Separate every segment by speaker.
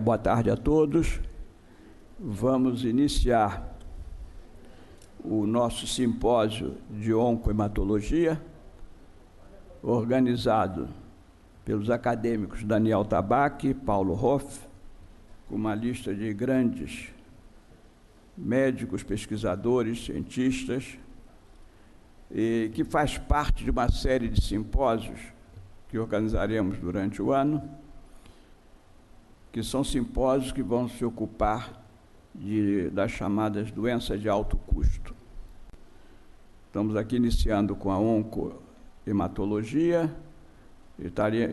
Speaker 1: Boa tarde a todos. Vamos iniciar o nosso simpósio de oncohematologia, organizado pelos acadêmicos Daniel Tabaque e Paulo Hoff, com uma lista de grandes médicos, pesquisadores, cientistas, e que faz parte de uma série de simpósios que organizaremos durante o ano, que são simpósios que vão se ocupar das chamadas doenças de alto custo. Estamos aqui iniciando com a oncohematologia.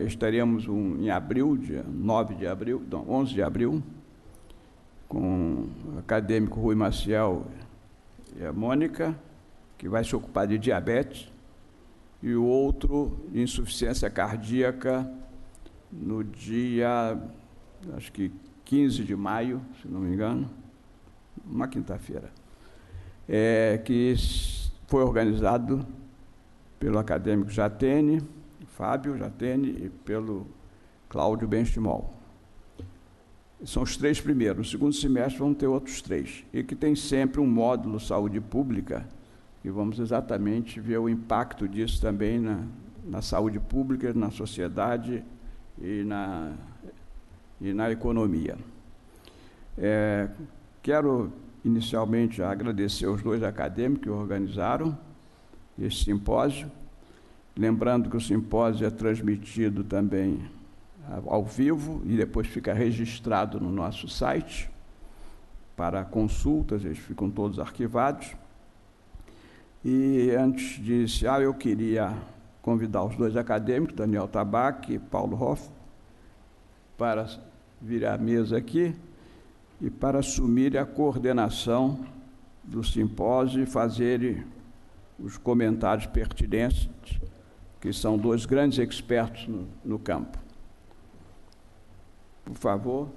Speaker 1: Estaremos em abril, dia 11 de abril, com o acadêmico Rui Maciel e a Mônica, que vai se ocupar de diabetes, e o outro de insuficiência cardíaca no dia, acho que 15 de maio, se não me engano, uma quinta-feira, que foi organizado pelo acadêmico Jatene, Fábio Jatene, e pelo Cláudio Benchimol. São os três primeiros. No segundo semestre vão ter outros três, e que tem sempre um módulo saúde pública, e vamos exatamente ver o impacto disso também na saúde pública, na sociedade e na economia. Quero inicialmente agradecer aos dois acadêmicos que organizaram esse simpósio, lembrando que o simpósio é transmitido também ao vivo e depois fica registrado no nosso site para consultas, eles ficam todos arquivados. E antes de iniciar, eu queria convidar os dois acadêmicos, Daniel Tabaque e Paulo Hoff, para vir à mesa aqui e para assumir a coordenação do simpósio e fazerem os comentários pertinentes, que são dois grandes expertos no campo. Por favor.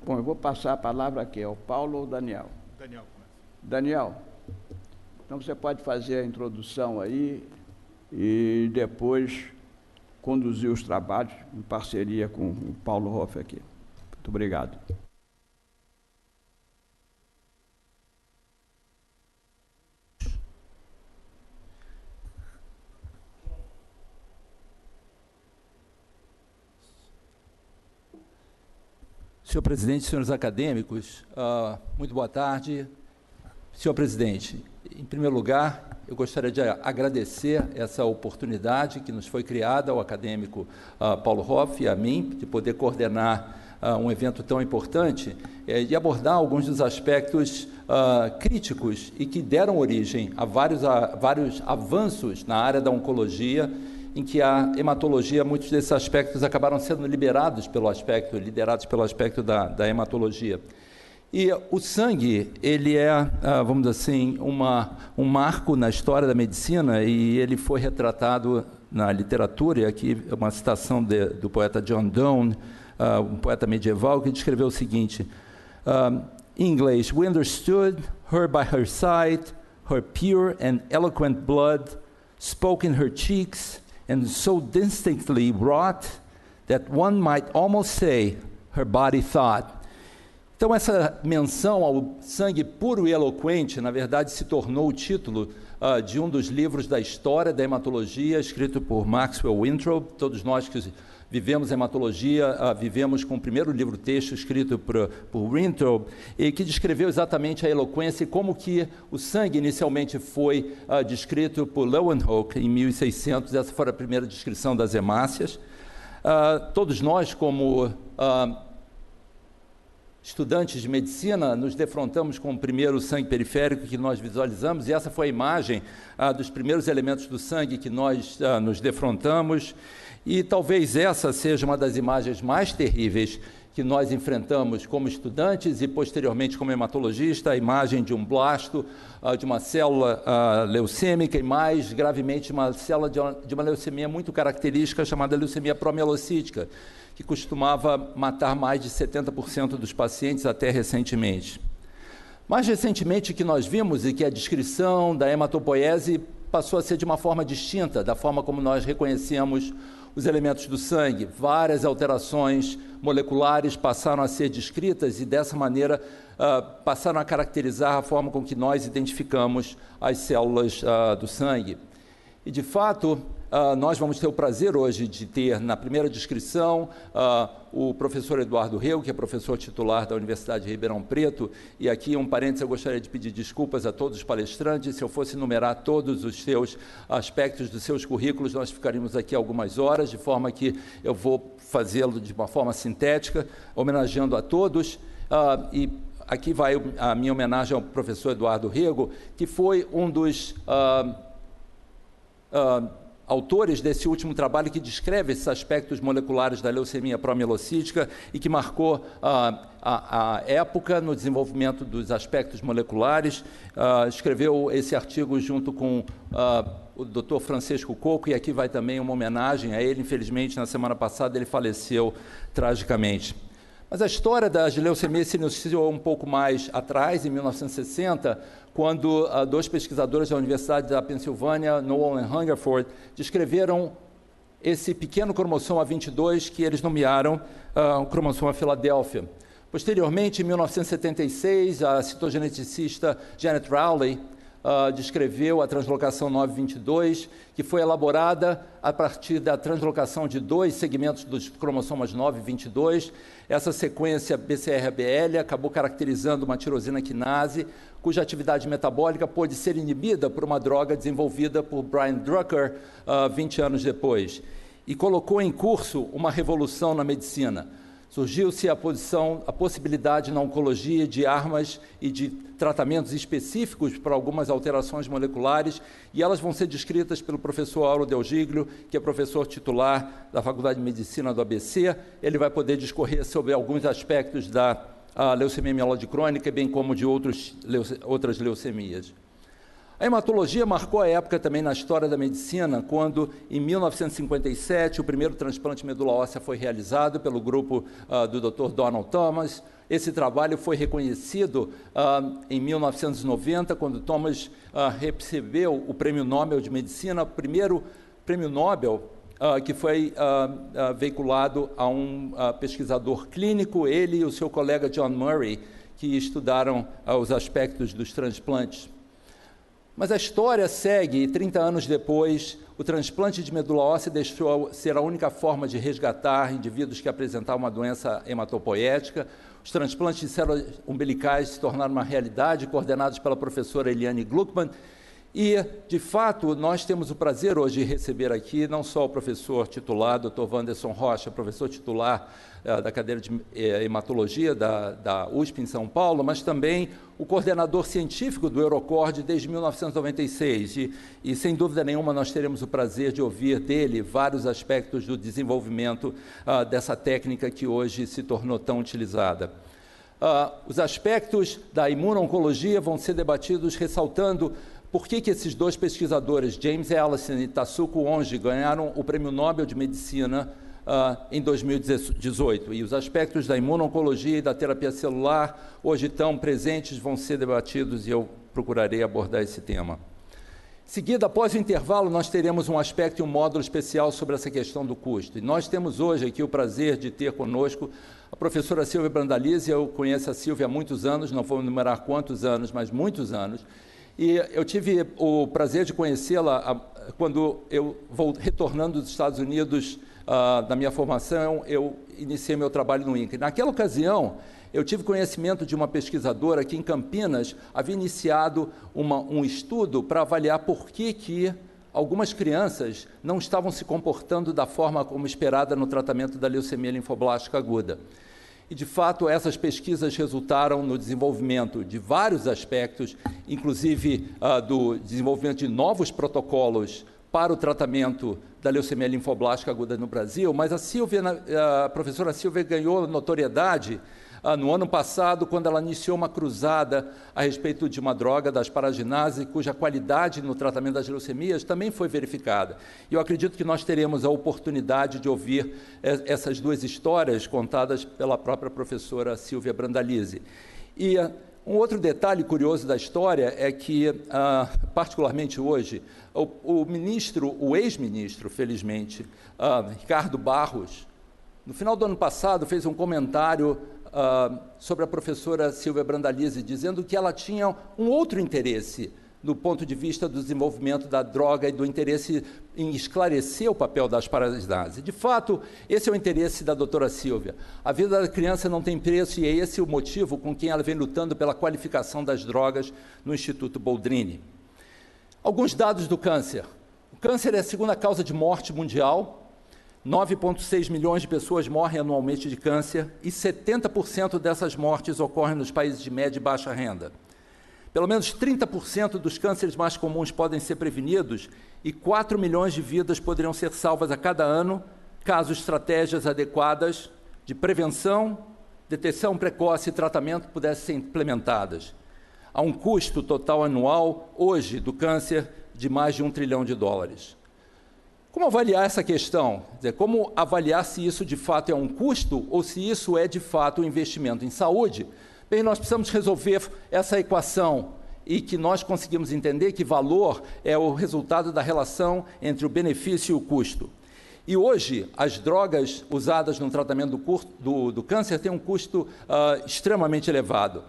Speaker 1: Bom, eu vou passar a palavra aqui, ao Paulo ou ao Daniel?
Speaker 2: Daniel começa.
Speaker 1: Daniel, então você pode fazer a introdução aí e depois conduzir os trabalhos em parceria com o Paulo Hoff aqui. Muito obrigado.
Speaker 3: Senhor presidente, senhores acadêmicos, muito boa tarde. Senhor presidente, em primeiro lugar, eu gostaria de agradecer essa oportunidade que nos foi criada ao acadêmico Paulo Hoff e a mim, de poder coordenar um evento tão importante e abordar alguns dos aspectos críticos e que deram origem a vários avanços na área da oncologia, em que a hematologia, muitos desses aspectos acabaram sendo liderados pelo aspecto da hematologia. E o sangue, ele é, vamos dizer assim, um marco na história da medicina, e ele foi retratado na literatura, e aqui é uma citação do poeta John Donne, um poeta medieval, que descreveu o seguinte, em inglês: "We understood her by her sight, her pure and eloquent blood spoke in her cheeks, and so distinctly wrought that one might almost say her body thought." Então, essa menção ao sangue puro e eloquente, na verdade, se tornou o título de um dos livros da história da hematologia, escrito por Maxwell Winthrop. Todos nós que vivemos hematologia, vivemos com o primeiro livro-texto escrito por Winthrop, e que descreveu exatamente a eloquência e como que o sangue inicialmente foi descrito por Leeuwenhoek em 1600. Essa foi a primeira descrição das hemácias. Todos nós, como estudantes de medicina, nos defrontamos com o primeiro sangue periférico que nós visualizamos, e essa foi a imagem dos primeiros elementos do sangue que nós nos defrontamos, e talvez essa seja uma das imagens mais terríveis que nós enfrentamos como estudantes e posteriormente como hematologista, a imagem de um blasto, de uma célula leucêmica, e mais gravemente uma célula de uma leucemia muito característica chamada leucemia promielocítica, que costumava matar mais de 70% dos pacientes até recentemente. Mais recentemente, o que nós vimos, e que a descrição da hematopoiese passou a ser de uma forma distinta da forma como nós reconhecemos os elementos do sangue. Várias alterações moleculares passaram a ser descritas e, dessa maneira, passaram a caracterizar a forma com que nós identificamos as células do sangue. E, de fato, nós vamos ter o prazer hoje de ter, na primeira descrição, o professor Eduardo Rego, que é professor titular da Universidade de Ribeirão Preto, e aqui um parênteses, eu gostaria de pedir desculpas a todos os palestrantes. Se eu fosse enumerar todos os seus aspectos dos seus currículos, nós ficaríamos aqui algumas horas, de forma que eu vou fazê-lo de uma forma sintética, homenageando a todos, e aqui vai a minha homenagem ao professor Eduardo Rego, que foi um dos autores desse último trabalho que descreve esses aspectos moleculares da leucemia promielocítica e que marcou a época no desenvolvimento dos aspectos moleculares. Escreveu esse artigo junto com o Dr. Francisco Coco, e aqui vai também uma homenagem a ele. Infelizmente, na semana passada, ele faleceu tragicamente. Mas a história das leucemias se iniciou um pouco mais atrás, em 1960, quando dois pesquisadores da Universidade da Pensilvânia, Noel e Hungerford, descreveram esse pequeno cromossoma 22 que eles nomearam o cromossoma Filadélfia. Posteriormente, em 1976, a citogeneticista Janet Rowley descreveu a translocação 922, que foi elaborada a partir da translocação de dois segmentos dos cromossomas 9 e 22. Essa sequência BCR-ABL acabou caracterizando uma tirosina quinase, cuja atividade metabólica pôde ser inibida por uma droga desenvolvida por Brian Drucker 20 anos depois, e colocou em curso uma revolução na medicina. Surgiu-se a possibilidade na oncologia de armas e de tratamentos específicos para algumas alterações moleculares, e elas vão ser descritas pelo professor Auro Del Giglio, que é professor titular da Faculdade de Medicina do ABC. Ele vai poder discorrer sobre alguns aspectos da leucemia mieloide crônica, bem como de outras leucemias. A hematologia marcou a época também na história da medicina, quando, em 1957, o primeiro transplante de medula óssea foi realizado pelo grupo do Dr. Donald Thomas. Esse trabalho foi reconhecido em 1990, quando Thomas recebeu o Prêmio Nobel de Medicina, o primeiro Prêmio Nobel que foi veiculado a um pesquisador clínico, ele e o seu colega John Murray, que estudaram os aspectos dos transplantes. Mas a história segue, e 30 anos depois, o transplante de medula óssea deixou ser a única forma de resgatar indivíduos que apresentavam uma doença hematopoética. Os transplantes de células umbilicais se tornaram uma realidade, coordenados pela professora Eliane Gluckman. E, de fato, nós temos o prazer hoje de receber aqui não só o professor titular, Dr. Wanderson Rocha, professor titular da cadeira de hematologia da USP em São Paulo, mas também o coordenador científico do Eurocord desde 1996. E, sem dúvida nenhuma, nós teremos o prazer de ouvir dele vários aspectos do desenvolvimento dessa técnica que hoje se tornou tão utilizada. Os aspectos da imuno-oncologia vão ser debatidos ressaltando por que esses dois pesquisadores, James Allison e Tasuku Onji, ganharam o Prêmio Nobel de Medicina em 2018. E os aspectos da imuno-oncologia e da terapia celular, hoje tão presentes, vão ser debatidos e eu procurarei abordar esse tema. Em seguida, após o intervalo, nós teremos um aspecto e um módulo especial sobre essa questão do custo. E nós temos hoje aqui o prazer de ter conosco a professora Silvia Brandalize. Eu conheço a Silvia há muitos anos, não vou enumerar quantos anos, mas muitos anos. E eu tive o prazer de conhecê-la quando eu vou retornando dos Estados Unidos da minha formação. Eu iniciei meu trabalho no INCA. Naquela ocasião, eu tive conhecimento de uma pesquisadora que em Campinas havia iniciado um estudo para avaliar por que algumas crianças não estavam se comportando da forma como esperada no tratamento da leucemia linfoblástica aguda. E, de fato, essas pesquisas resultaram no desenvolvimento de vários aspectos, inclusive do desenvolvimento de novos protocolos para o tratamento da leucemia linfoblástica aguda no Brasil, mas a professora Silvia ganhou notoriedade no ano passado, quando ela iniciou uma cruzada a respeito de uma droga, da asparaginase, cuja qualidade no tratamento das leucemias também foi verificada. E eu acredito que nós teremos a oportunidade de ouvir essas duas histórias contadas pela própria professora Silvia Brandalize. E Um outro detalhe curioso da história é que, particularmente hoje, o ex-ministro, felizmente, Ricardo Barros, no final do ano passado, fez um comentário sobre a professora Silvia Brandalize, dizendo que ela tinha um outro interesse do ponto de vista do desenvolvimento da droga e do interesse em esclarecer o papel das paralisadas. De fato, esse é o interesse da doutora Silvia. A vida da criança não tem preço e é esse o motivo com que ela vem lutando pela qualificação das drogas no Instituto Boldrini. Alguns dados do câncer. O câncer é a segunda causa de morte mundial. 9,6 milhões de pessoas morrem anualmente de câncer e 70% dessas mortes ocorrem nos países de média e baixa renda. Pelo menos 30% dos cânceres mais comuns podem ser prevenidos e 4 milhões de vidas poderiam ser salvas a cada ano, caso estratégias adequadas de prevenção, detecção precoce e tratamento pudessem ser implementadas. Há um custo total anual, hoje, do câncer de mais de $1 trilhão. Como avaliar essa questão? Quer dizer, como avaliar se isso de fato é um custo ou se isso é de fato um investimento em saúde? Bem, nós precisamos resolver essa equação e que nós conseguimos entender que valor é o resultado da relação entre o benefício e o custo. E hoje, as drogas usadas no tratamento do câncer têm um custo extremamente elevado.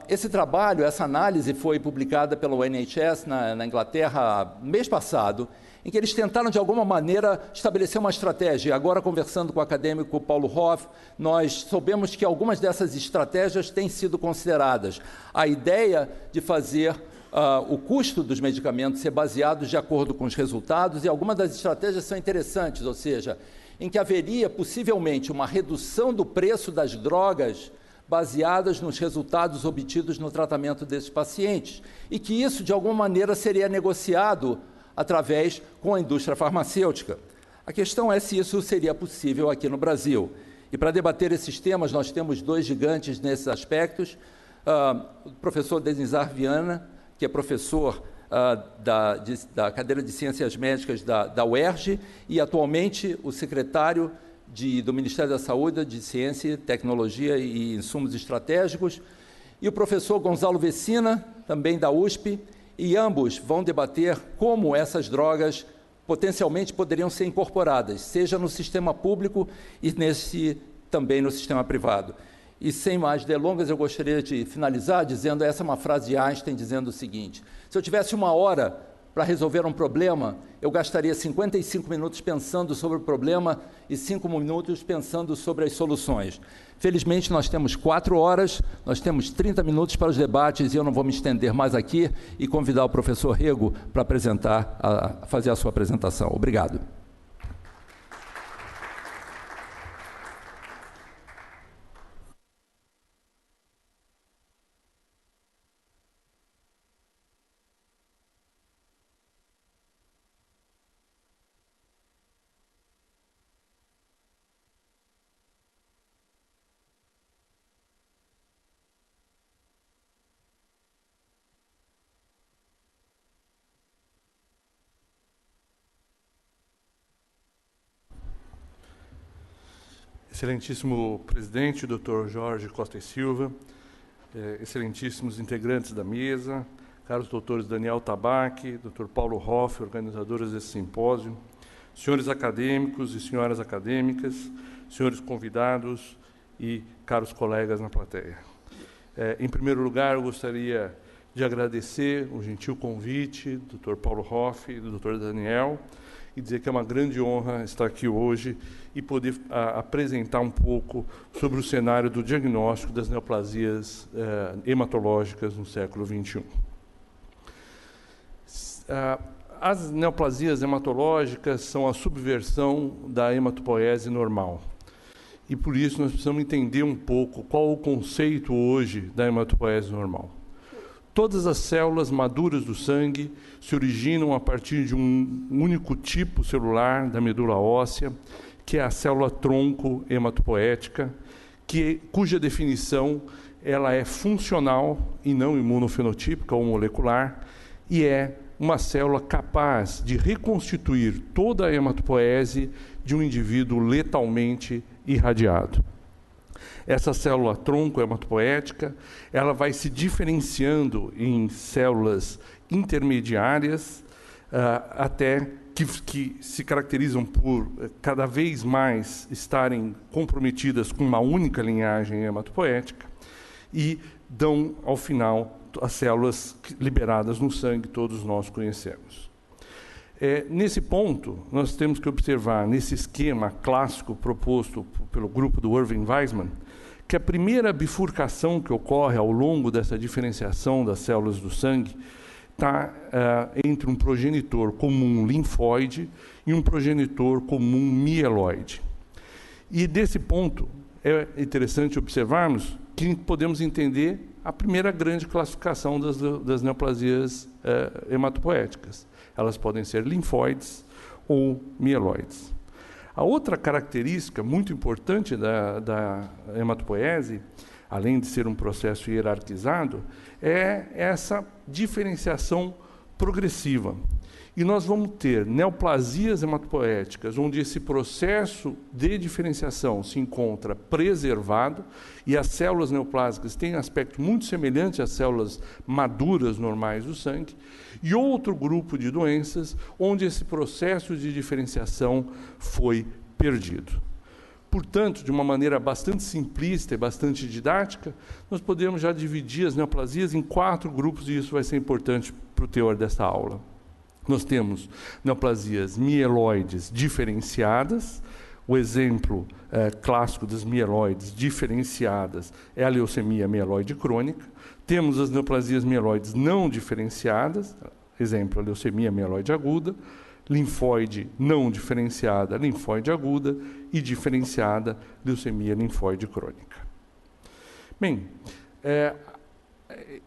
Speaker 3: Esse trabalho, essa análise foi publicada pelo NHS na Inglaterra mês passado, em que eles tentaram, de alguma maneira, estabelecer uma estratégia. Agora, conversando com o acadêmico Paulo Hoff, nós soubemos que algumas dessas estratégias têm sido consideradas. A ideia de fazer o custo dos medicamentos ser baseado de acordo com os resultados, e algumas das estratégias são interessantes, ou seja, em que haveria, possivelmente, uma redução do preço das drogas baseadas nos resultados obtidos no tratamento desses pacientes, e que isso, de alguma maneira, seria negociado através com a indústria farmacêutica. A questão é se isso seria possível aqui no Brasil. E para debater esses temas, nós temos dois gigantes nesses aspectos, o professor Denizar Viana, que é professor da cadeira de Ciências Médicas da UERJ, e atualmente o secretário do Ministério da Saúde, de Ciência, Tecnologia e Insumos Estratégicos, e o professor Gonzalo Vecina, também da USP, e ambos vão debater como essas drogas potencialmente poderiam ser incorporadas, seja no sistema público e também no sistema privado. E sem mais delongas, eu gostaria de finalizar dizendo, essa é uma frase de Einstein, dizendo o seguinte: se eu tivesse 1 hora para resolver um problema, eu gastaria 55 minutos pensando sobre o problema e 5 minutos pensando sobre as soluções. Felizmente, nós temos 4 horas, nós temos 30 minutos para os debates, e eu não vou me estender mais aqui e convidar o professor Rego para fazer a sua apresentação. Obrigado.
Speaker 2: Excelentíssimo presidente, Dr. Jorge Costa e Silva, excelentíssimos integrantes da mesa, caros doutores Daniel Tabaque, Dr. Paulo Hoff, organizadores desse simpósio, senhores acadêmicos e senhoras acadêmicas, senhores convidados e caros colegas na plateia. Em primeiro lugar, eu gostaria de agradecer o gentil convite do Dr. Paulo Hoff e do Dr. Daniel, e dizer que é uma grande honra estar aqui hoje e poder apresentar um pouco sobre o cenário do diagnóstico das neoplasias hematológicas no século XXI. As neoplasias hematológicas são a subversão da hematopoiese normal. E, por isso, nós precisamos entender um pouco qual o conceito hoje da hematopoiese normal. Todas as células maduras do sangue se originam a partir de um único tipo celular da medula óssea, que é a célula tronco hematopoética, cuja definição ela é funcional e não imunofenotípica ou molecular, e é uma célula capaz de reconstituir toda a hematopoiese de um indivíduo letalmente irradiado. essa célula-tronco hematopoética, ela vai se diferenciando em células intermediárias, até que se caracterizam por cada vez mais estarem comprometidas com uma única linhagem hematopoética e dão, ao final, as células liberadas no sangue, todos nós conhecemos. Nesse ponto, nós temos que observar, nesse esquema clássico proposto pelo grupo do Irving Weisman, que a primeira bifurcação que ocorre ao longo dessa diferenciação das células do sangue está entre um progenitor comum linfóide e um progenitor comum mieloide. E desse ponto, é interessante observarmos que podemos entender a primeira grande classificação das neoplasias hematopoéticas. Elas podem ser linfóides ou mieloides. A outra característica muito importante da hematopoese, além de ser um processo hierarquizado, é essa diferenciação progressiva. E nós vamos ter neoplasias hematopoéticas, onde esse processo de diferenciação se encontra preservado e as células neoplásicas têm aspecto muito semelhante às células maduras normais do sangue, e outro grupo de doenças onde esse processo de diferenciação foi perdido. Portanto, de uma maneira bastante simplista e bastante didática, nós podemos já dividir as neoplasias em 4 grupos, e isso vai ser importante para o teor dessa aula. Nós temos neoplasias mieloides diferenciadas. O exemplo clássico das mieloides diferenciadas é a leucemia mieloide crônica. Temos as neoplasias mieloides não diferenciadas, exemplo, a leucemia mieloide aguda, linfóide não diferenciada, linfóide aguda, e diferenciada, leucemia linfóide crônica. Bem,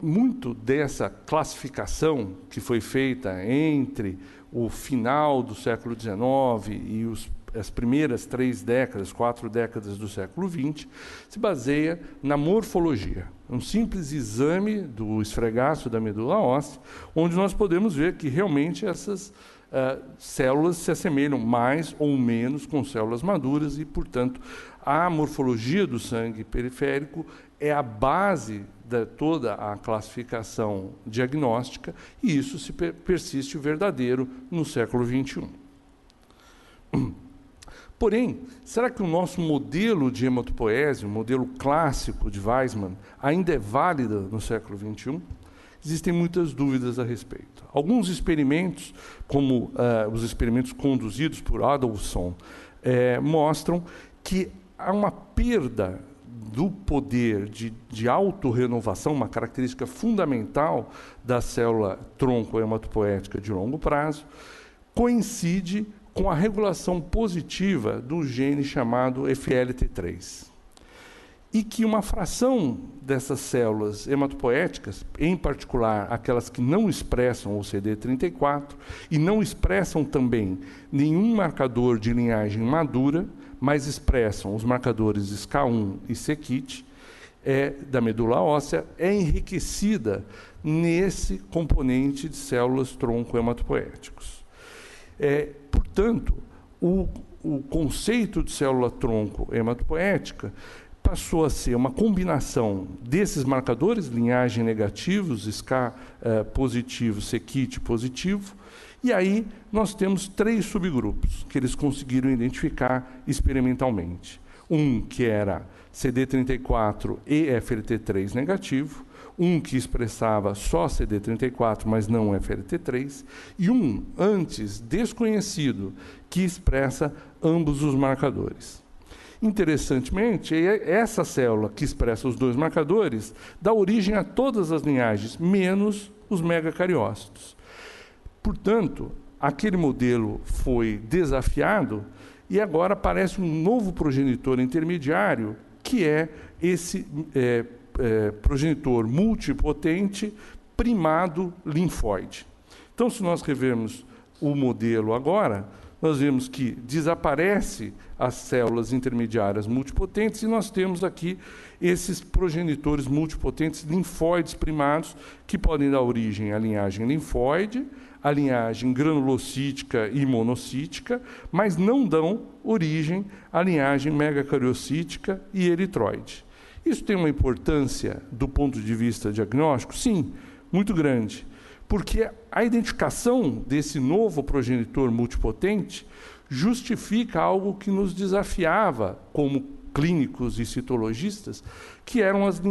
Speaker 2: muito dessa classificação que foi feita entre o final do século XIX e as primeiras 4 décadas do século XX, se baseia na morfologia. Um simples exame do esfregaço da medula óssea, onde nós podemos ver que realmente essas células se assemelham mais ou menos com células maduras e, portanto, a morfologia do sangue periférico é a base de toda a classificação diagnóstica, e isso se persiste verdadeiro no século XXI. Porém, será que o nosso modelo de hematopoese, o modelo clássico de Weisman, ainda é válido no século XXI? Existem muitas dúvidas a respeito. Alguns experimentos, como os experimentos conduzidos por Adolfson, mostram que há uma perda do poder de autorrenovação, uma característica fundamental da célula tronco hematopoética de longo prazo, coincide com a regulação positiva do gene chamado FLT3. E que uma fração dessas células hematopoéticas, em particular aquelas que não expressam o CD34 e não expressam também nenhum marcador de linhagem madura, mas expressam os marcadores SCA1 e c-KIT da medula óssea, é enriquecida nesse componente de células tronco hematopoéticos. Portanto, o conceito de célula-tronco hematopoética passou a ser uma combinação desses marcadores, linhagem negativos, SCA positivo, c-KIT positivo, e aí nós temos 3 subgrupos que eles conseguiram identificar experimentalmente. Um que era CD34 e FLT3 negativo, um que expressava só CD34, mas não FLT3, e um, antes, desconhecido, que expressa ambos os marcadores. Interessantemente, essa célula que expressa os 2 marcadores dá origem a todas as linhagens, menos os megacariócitos. Portanto, aquele modelo foi desafiado e agora aparece um novo progenitor intermediário, que é esse progenitor multipotente primado linfóide. Então, se nós revermos o modelo agora, nós vemos que desaparece as células intermediárias multipotentes e nós temos aqui esses progenitores multipotentes linfóides primados, que podem dar origem à linhagem linfóide, à linhagem granulocítica e monocítica, mas não dão origem à linhagem megacariocítica e eritroide. Isso tem uma importância do ponto de vista diagnóstico? Sim, muito grande, porque a identificação desse novo progenitor multipotente justifica algo que nos desafiava como clínicos e citologistas, que eram as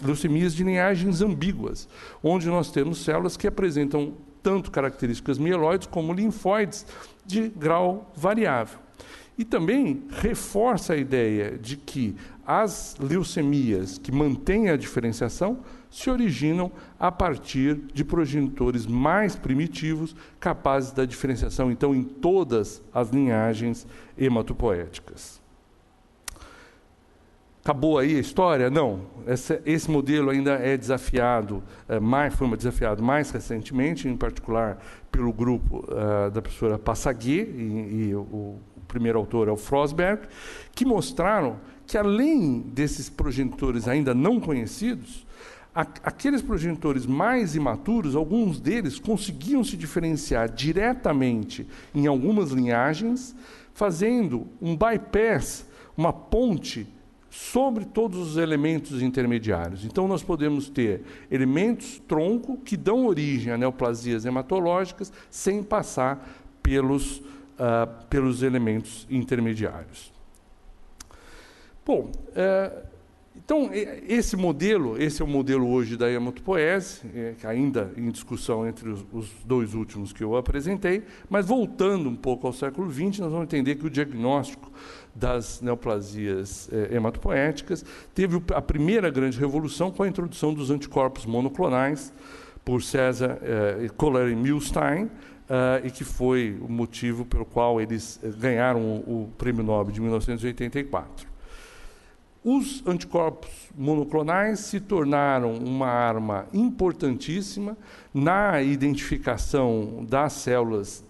Speaker 2: leucemias de linhagens ambíguas, onde nós temos células que apresentam tanto características mieloides como linfóides de grau variável. E também reforça a ideia de que as leucemias que mantêm a diferenciação se originam a partir de progenitores mais primitivos, capazes da diferenciação, então, em todas as linhagens hematopoéticas. Acabou aí a história? Não. Esse modelo ainda é desafiado, foi desafiado mais recentemente, em particular pelo grupo da professora Passaguet, e o primeiro autor é o Frosberg, que mostraram que, além desses progenitores ainda não conhecidos, aqueles progenitores mais imaturos, alguns deles conseguiam se diferenciar diretamente em algumas linhagens, fazendo um bypass, uma ponte, sobre todos os elementos intermediários. Então, nós podemos ter elementos tronco que dão origem a neoplasias hematológicas sem passar pelos elementos intermediários. Bom, então, esse é o modelo hoje da hematopoese, ainda em discussão entre os dois últimos que eu apresentei, mas voltando um pouco ao século XX, nós vamos entender que o diagnóstico das neoplasias hematopoéticas teve a primeira grande revolução com a introdução dos anticorpos monoclonais por César Kohler e Milstein, e que foi o motivo pelo qual eles ganharam o Prêmio Nobel de 1984. Os anticorpos monoclonais se tornaram uma arma importantíssima na identificação das células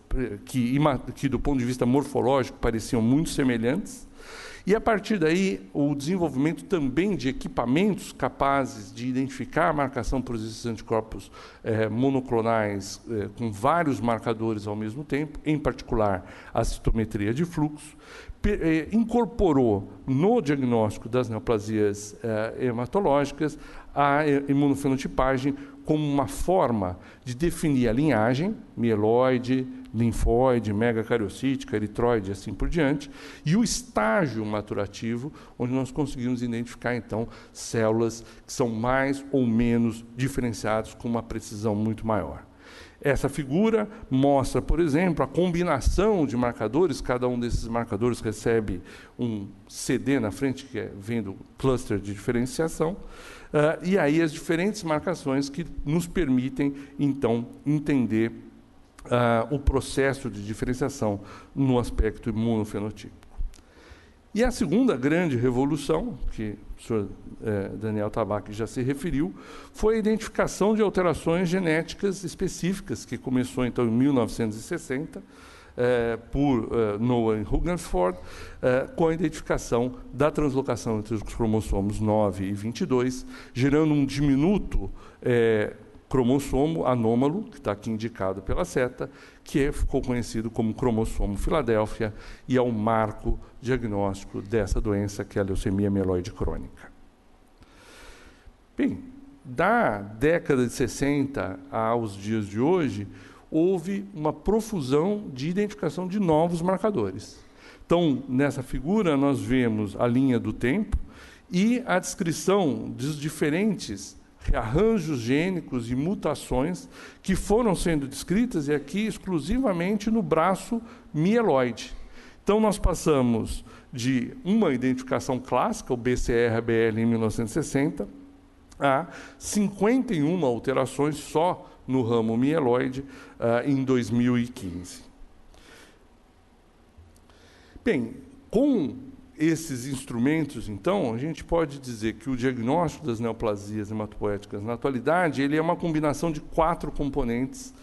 Speaker 2: que, do ponto de vista morfológico, pareciam muito semelhantes. E, a partir daí, o desenvolvimento também de equipamentos capazes de identificar a marcação por esses anticorpos monoclonais com vários marcadores ao mesmo tempo, em particular a citometria de fluxo, incorporou no diagnóstico das neoplasias hematológicas a imunofenotipagem como uma forma de definir a linhagem, mieloide, linfóide, megacariocítica, eritroide, assim por diante, e o estágio maturativo, onde nós conseguimos identificar, então, células que são mais ou menos diferenciadas com uma precisão muito maior. Essa figura mostra, por exemplo, a combinação de marcadores, cada um desses marcadores recebe um CD na frente, que vem do cluster de diferenciação, e aí as diferentes marcações que nos permitem, então, entender o processo de diferenciação no aspecto imunofenotípico. E a segunda grande revolução, que o senhor Daniel Tabak já se referiu, foi a identificação de alterações genéticas específicas, que começou, então, em 1960, por Noah e Rutherford, com a identificação da translocação entre os cromossomos 9 e 22, gerando um diminuto cromossomo anômalo, que está aqui indicado pela seta, que ficou conhecido como cromossomo Filadélfia, e é o marco diagnóstico dessa doença, que é a leucemia mieloide crônica. Bem, da década de 60 aos dias de hoje, houve uma profusão de identificação de novos marcadores. Então, nessa figura, nós vemos a linha do tempo e a descrição dos diferentes rearranjos gênicos e mutações que foram sendo descritas, e aqui exclusivamente no braço mieloide. Então, nós passamos de uma identificação clássica, o BCR-ABL em 1960, a 51 alterações só no ramo mieloide em 2015. Bem, com esses instrumentos, então, a gente pode dizer que o diagnóstico das neoplasias hematopoéticas, na atualidade, ele é uma combinação de 4 componentes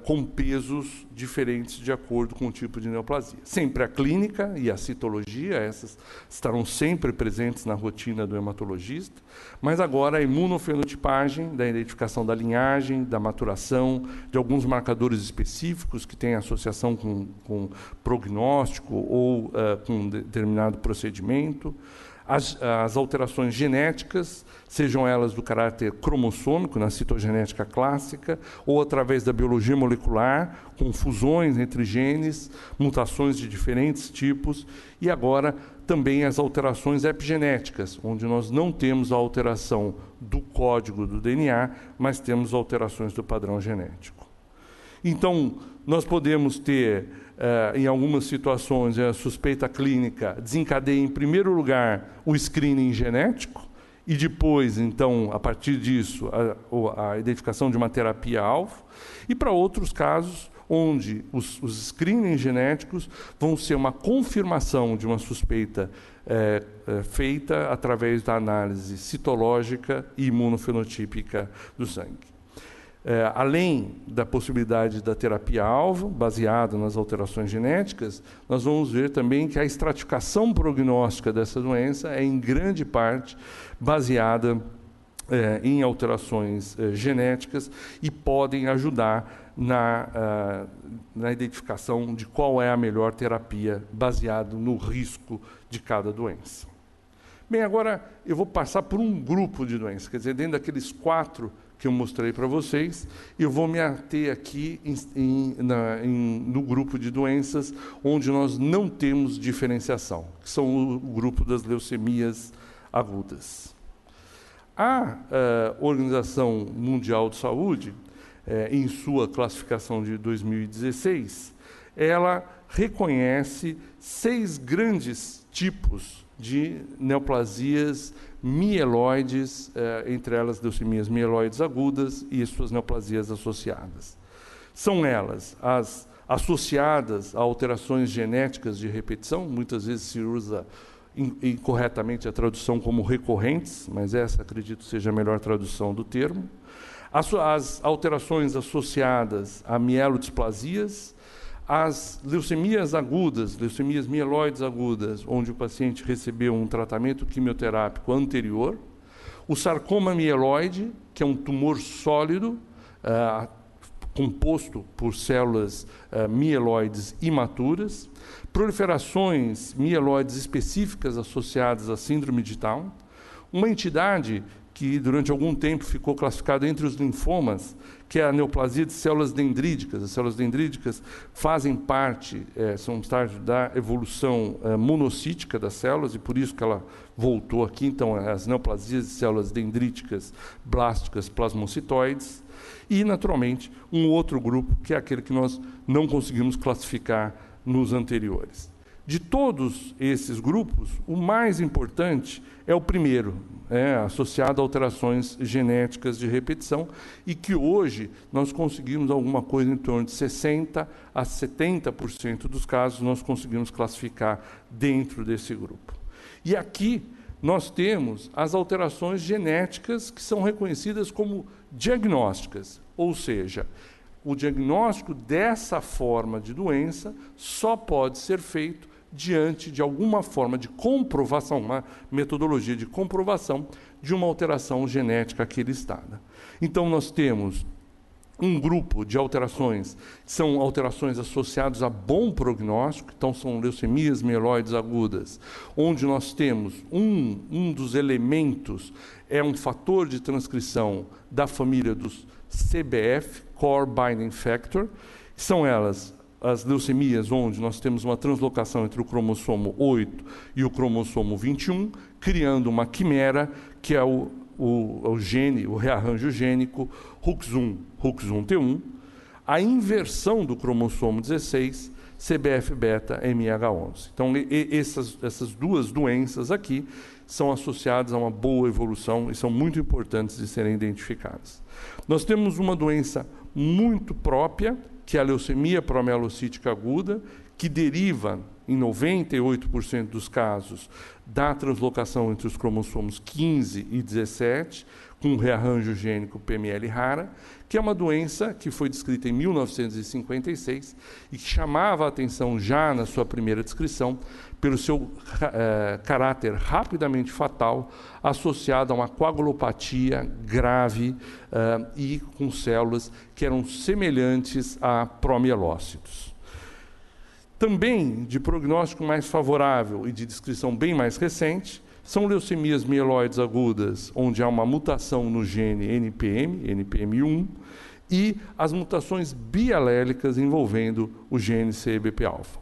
Speaker 2: com pesos diferentes de acordo com o tipo de neoplasia. Sempre a clínica e a citologia, essas estarão sempre presentes na rotina do hematologista, mas agora a imunofenotipagem, da identificação da linhagem, da maturação, de alguns marcadores específicos que têm associação com prognóstico ou com determinado procedimento, As alterações genéticas, sejam elas do caráter cromossômico, na citogenética clássica, ou através da biologia molecular, com fusões entre genes, mutações de diferentes tipos, e agora também as alterações epigenéticas, onde nós não temos a alteração do código do DNA, mas temos alterações do padrão genético. Então, nós podemos ter, em algumas situações, a suspeita clínica desencadeia, em primeiro lugar, o screening genético, e depois, então, a partir disso, a identificação de uma terapia-alvo, e para outros casos, onde os screenings genéticos vão ser uma confirmação de uma suspeita feita através da análise citológica e imunofenotípica do sangue. Além da possibilidade da terapia-alvo, baseada nas alterações genéticas, nós vamos ver também que a estratificação prognóstica dessa doença é, em grande parte, baseada em alterações genéticas e podem ajudar na identificação de qual é a melhor terapia, baseado no risco de cada doença. Bem, agora eu vou passar por um grupo de doenças, quer dizer, dentro daqueles 4 que eu mostrei para vocês, eu vou me ater aqui no grupo de doenças onde nós não temos diferenciação, que são o grupo das leucemias agudas. A Organização Mundial de Saúde, em sua classificação de 2016, ela reconhece 6 grandes tipos de neoplasias mieloides, entre elas leucemias mieloides agudas e suas neoplasias associadas. São elas as associadas a alterações genéticas de repetição, muitas vezes se usa incorretamente a tradução como recorrentes, mas essa, acredito, seja a melhor tradução do termo. As alterações associadas a mielodisplasias, as leucemias agudas, leucemias mieloides agudas, onde o paciente recebeu um tratamento quimioterápico anterior, o sarcoma mieloide, que é um tumor sólido, composto por células mieloides imaturas, proliferações mieloides específicas associadas à síndrome de Down, uma entidade que durante algum tempo ficou classificada entre os linfomas, que é a neoplasia de células dendríticas. As células dendríticas fazem parte, são um estágio da evolução monocítica das células, e por isso que ela voltou aqui. Então, as neoplasias de células dendríticas, blásticas, plasmocitoides, e, naturalmente, um outro grupo, que é aquele que nós não conseguimos classificar nos anteriores. De todos esses grupos, o mais importante é o primeiro, associado a alterações genéticas de repetição, e que hoje nós conseguimos alguma coisa em torno de 60% a 70% dos casos nós conseguimos classificar dentro desse grupo. E aqui nós temos as alterações genéticas que são reconhecidas como diagnósticas, ou seja, o diagnóstico dessa forma de doença só pode ser feito diante de alguma forma de comprovação, uma metodologia de comprovação de uma alteração genética aqui listada. Então, nós temos um grupo de alterações, que são alterações associadas a bom prognóstico, então são leucemias mieloides agudas, onde nós temos um dos elementos, é um fator de transcrição da família dos CBF, Core Binding Factor, são elas as leucemias onde nós temos uma translocação entre o cromossomo 8 e o cromossomo 21, criando uma quimera, que é o gene, o rearranjo gênico HUX1T1, a inversão do cromossomo 16, CBF-beta-MH11. Então, essas 2 doenças aqui são associadas a uma boa evolução e são muito importantes de serem identificadas. Nós temos uma doença muito própria, que é a leucemia promielocítica aguda, que deriva, em 98% dos casos, da translocação entre os cromossomos 15 e 17, com rearranjo gênico PML rara, que é uma doença que foi descrita em 1956 e que chamava a atenção já na sua primeira descrição pelo seu caráter rapidamente fatal, associado a uma coagulopatia grave e com células que eram semelhantes a promielócitos. Também de prognóstico mais favorável e de descrição bem mais recente, São leucemias mieloides agudas, onde há uma mutação no gene NPM1, e as mutações bialélicas envolvendo o gene CEBP-alfa.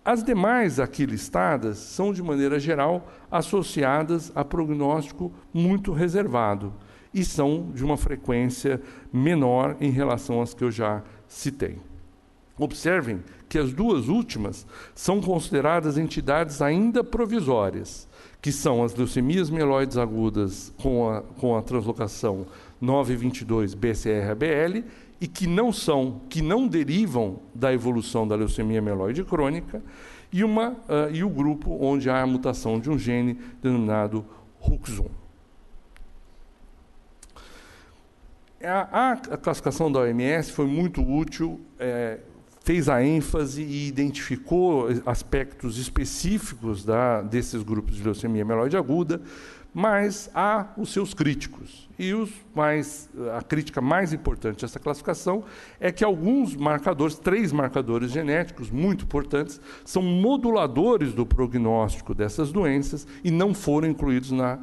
Speaker 2: As demais aqui listadas são, de maneira geral, associadas a prognóstico muito reservado e são de uma frequência menor em relação às que eu já citei. Observem que as duas últimas são consideradas entidades ainda provisórias, que são as leucemias mieloides agudas com a translocação 922-BCR-ABL e que não derivam da evolução da leucemia mieloide crônica, e o grupo onde há a mutação de um gene denominado RUX1. A classificação da OMS foi muito útil, fez a ênfase e identificou aspectos específicos desses grupos de leucemia mieloide aguda, mas há os seus críticos. E a crítica mais importante dessa classificação é que alguns marcadores, 3 marcadores genéticos muito importantes, são moduladores do prognóstico dessas doenças e não foram incluídos na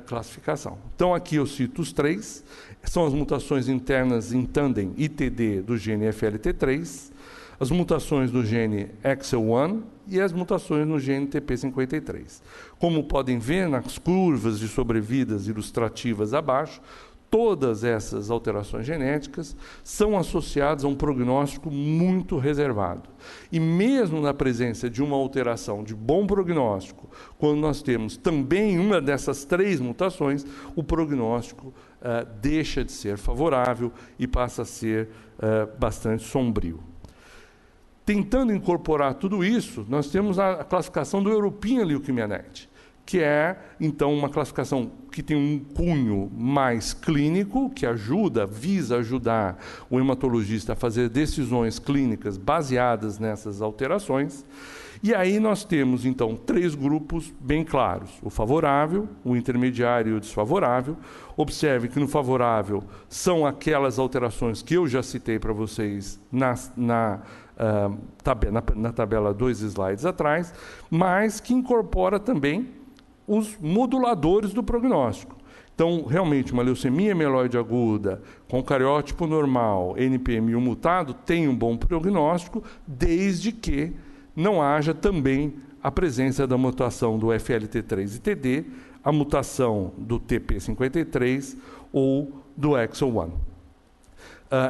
Speaker 2: classificação. Então, aqui eu cito os 3, são as mutações internas em tandem ITD do gene FLT3, as mutações no gene AXL1 e as mutações no gene TP53. Como podem ver nas curvas de sobrevidas ilustrativas abaixo, todas essas alterações genéticas são associadas a um prognóstico muito reservado. E mesmo na presença de uma alteração de bom prognóstico, quando nós temos também uma dessas 3 mutações, o prognóstico deixa de ser favorável e passa a ser bastante sombrio. Tentando incorporar tudo isso, nós temos a classificação do European Leukemia Net, que é, então, uma classificação que tem um cunho mais clínico, que visa ajudar o hematologista a fazer decisões clínicas baseadas nessas alterações. E aí nós temos, então, 3 grupos bem claros: o favorável, o intermediário e o desfavorável. Observe que no favorável são aquelas alterações que eu já citei para vocês na tabela 2 slides atrás, mas que incorpora também os moduladores do prognóstico. Então, realmente, uma leucemia mieloide aguda com cariótipo normal, NPM1 mutado, tem um bom prognóstico, desde que não haja também a presença da mutação do FLT3 e TD, a mutação do TP53 ou do AXL1.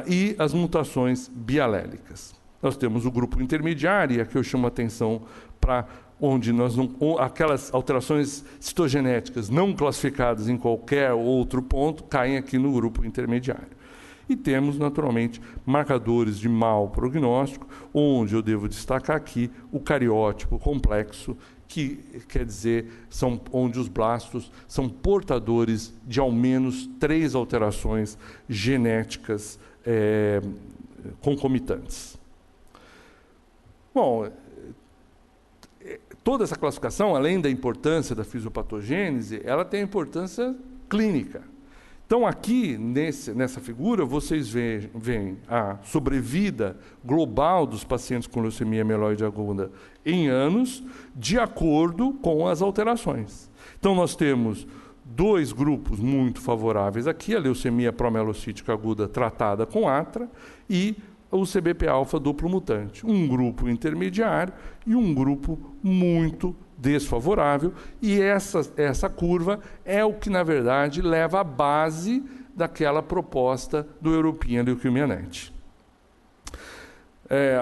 Speaker 2: E as mutações bialélicas. Nós temos o grupo intermediário, e aqui eu chamo a atenção para onde aquelas alterações citogenéticas não classificadas em qualquer outro ponto caem aqui no grupo intermediário. E temos, naturalmente, marcadores de mau prognóstico, onde eu devo destacar aqui o cariótipo complexo, que quer dizer onde os blastos são portadores de ao menos 3 alterações genéticas concomitantes. Bom, toda essa classificação, além da importância da fisiopatogênese, ela tem importância clínica. Então, aqui, nessa figura, vocês veem a sobrevida global dos pacientes com leucemia mieloide aguda em anos, de acordo com as alterações. Então, nós temos 2 grupos muito favoráveis aqui, a leucemia promielocítica aguda tratada com ATRA e o CBP-alfa duplo mutante. Um grupo intermediário e um grupo muito desfavorável, e essa curva é o que, na verdade, leva à base daquela proposta do European Leukemia Net.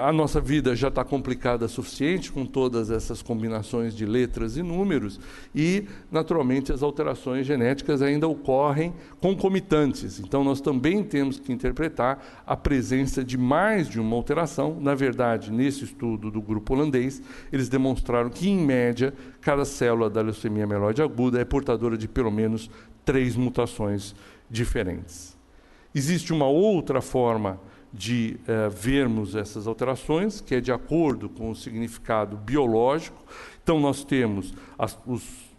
Speaker 2: A nossa vida já está complicada o suficiente com todas essas combinações de letras e números e, naturalmente, as alterações genéticas ainda ocorrem concomitantes. Então, nós também temos que interpretar a presença de mais de uma alteração. Na verdade, nesse estudo do grupo holandês, eles demonstraram que, em média, cada célula da leucemia mieloide aguda é portadora de pelo menos 3 mutações diferentes. Existe uma outra forma de vermos essas alterações, que é de acordo com o significado biológico. Então, nós temos as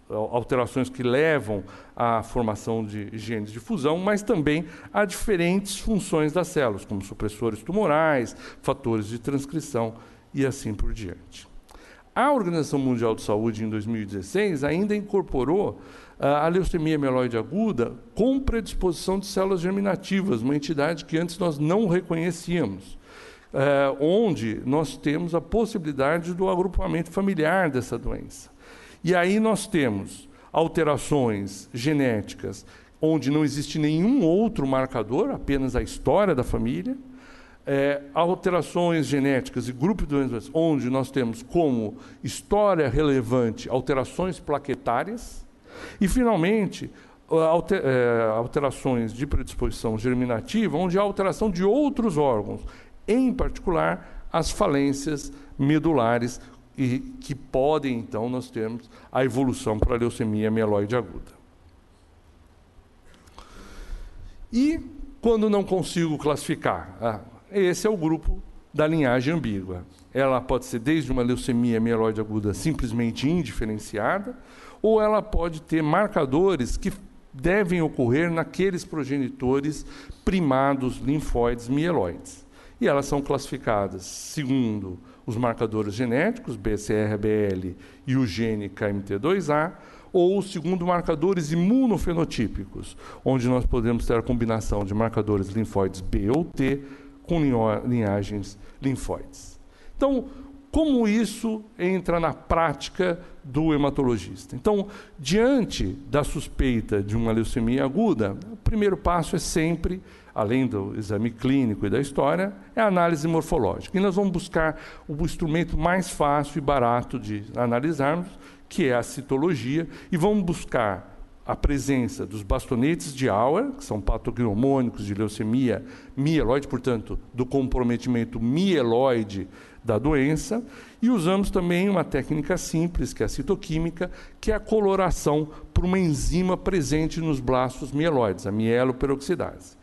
Speaker 2: alterações que levam à formação de genes de fusão, mas também há diferentes funções das células, como supressores tumorais, fatores de transcrição e assim por diante. A Organização Mundial de Saúde, em 2016, ainda incorporou a leucemia mieloide aguda com predisposição de células germinativas, uma entidade que antes nós não reconhecíamos, onde nós temos a possibilidade do agrupamento familiar dessa doença. E aí nós temos alterações genéticas onde não existe nenhum outro marcador, apenas a história da família, alterações genéticas e grupos de doenças onde nós temos como história relevante alterações plaquetárias e, finalmente, alterações de predisposição germinativa, onde há alteração de outros órgãos, em particular as falências medulares, e que podem, então, nós termos a evolução para a leucemia mieloide aguda. E, quando não consigo classificar, esse é o grupo da linhagem ambígua. Ela pode ser desde uma leucemia mieloide aguda simplesmente indiferenciada, ou ela pode ter marcadores que devem ocorrer naqueles progenitores primados linfóides mieloides. E elas são classificadas segundo os marcadores genéticos, BCR-ABL e o gene KMT2A, ou segundo marcadores imunofenotípicos, onde nós podemos ter a combinação de marcadores linfóides B ou T com linhagens linfóides. Então, como isso entra na prática do hematologista? Então, diante da suspeita de uma leucemia aguda, o primeiro passo é sempre, além do exame clínico e da história, é a análise morfológica. E nós vamos buscar o instrumento mais fácil e barato de analisarmos, que é a citologia, e vamos buscar a presença dos bastonetes de Auer, que são patognomônicos de leucemia mieloide, portanto, do comprometimento mieloide da doença, e usamos também uma técnica simples, que é a citoquímica, que é a coloração por uma enzima presente nos blastos mieloides, a mieloperoxidase.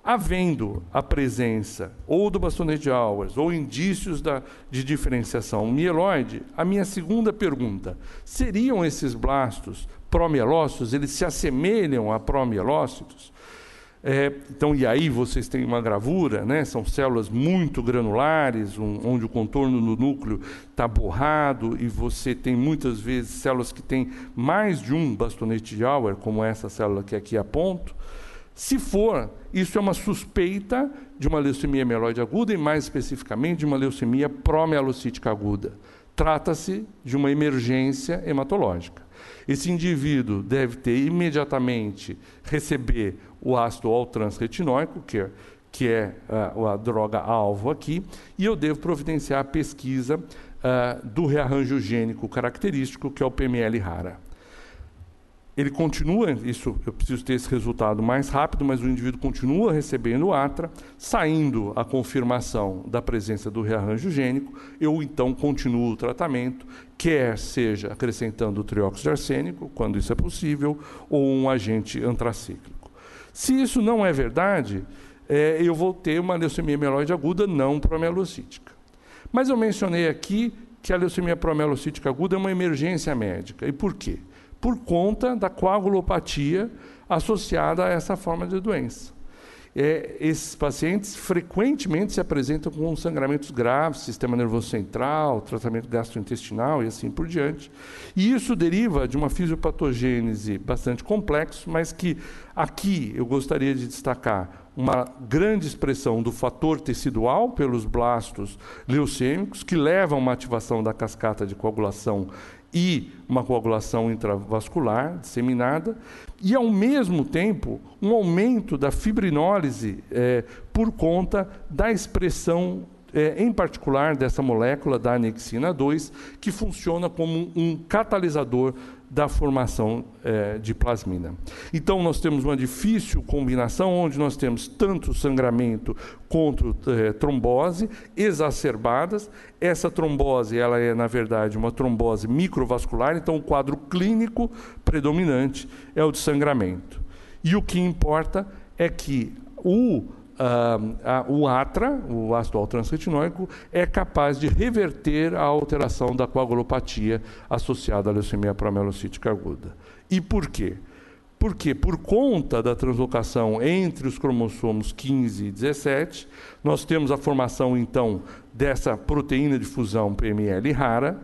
Speaker 2: Havendo a presença ou do bastonete de Auer ou indícios de diferenciação mieloide, a minha segunda pergunta, seriam esses blastos promielócitos, eles se assemelham a promielócitos? Então, e aí vocês têm uma gravura, né? São células muito granulares, onde o contorno do núcleo está borrado, e você tem muitas vezes células que têm mais de um bastonete de Auer, como essa célula que aqui aponto. Se for, isso é uma suspeita de uma leucemia mieloide aguda e, mais especificamente, de uma leucemia promielocítica aguda. Trata-se de uma emergência hematológica. Esse indivíduo deve ter imediatamente receber o ácido all-transretinóico, que é a droga-alvo aqui, e eu devo providenciar a pesquisa do rearranjo gênico característico, que é o PML-RARA. Ele continua, isso eu preciso ter esse resultado mais rápido, mas o indivíduo continua recebendo o ATRA, saindo a confirmação da presença do rearranjo gênico, eu então continuo o tratamento, quer seja acrescentando o trióxido de arsênico, quando isso é possível, ou um agente antracíclico. Se isso não é verdade, eu vou ter uma leucemia mieloide aguda não promielocítica. Mas eu mencionei aqui que a leucemia promielocítica aguda é uma emergência médica. E por quê? Por conta da coagulopatia associada a essa forma de doença. Esses pacientes frequentemente se apresentam com sangramentos graves, sistema nervoso central, tratamento gastrointestinal e assim por diante. E isso deriva de uma fisiopatogênese bastante complexa, mas que aqui eu gostaria de destacar uma grande expressão do fator tecidual pelos blastos leucêmicos, que levam a uma ativação da cascata de coagulação e uma coagulação intravascular disseminada, e, ao mesmo tempo, um aumento da fibrinólise por conta da expressão, em particular, dessa molécula, da anexina 2, que funciona como um catalisador da formação de plasmina. Então, nós temos uma difícil combinação, onde nós temos tanto sangramento quanto trombose exacerbadas. Essa trombose, ela é, na verdade, uma trombose microvascular, então o quadro clínico predominante é o de sangramento. E o que importa é que o ATRA, o ácido all-transretinóico, é capaz de reverter a alteração da coagulopatia associada à leucemia promielocítica aguda. E por quê? Porque, por conta da translocação entre os cromossomos 15 e 17, nós temos a formação, então, dessa proteína de fusão PML-RARA,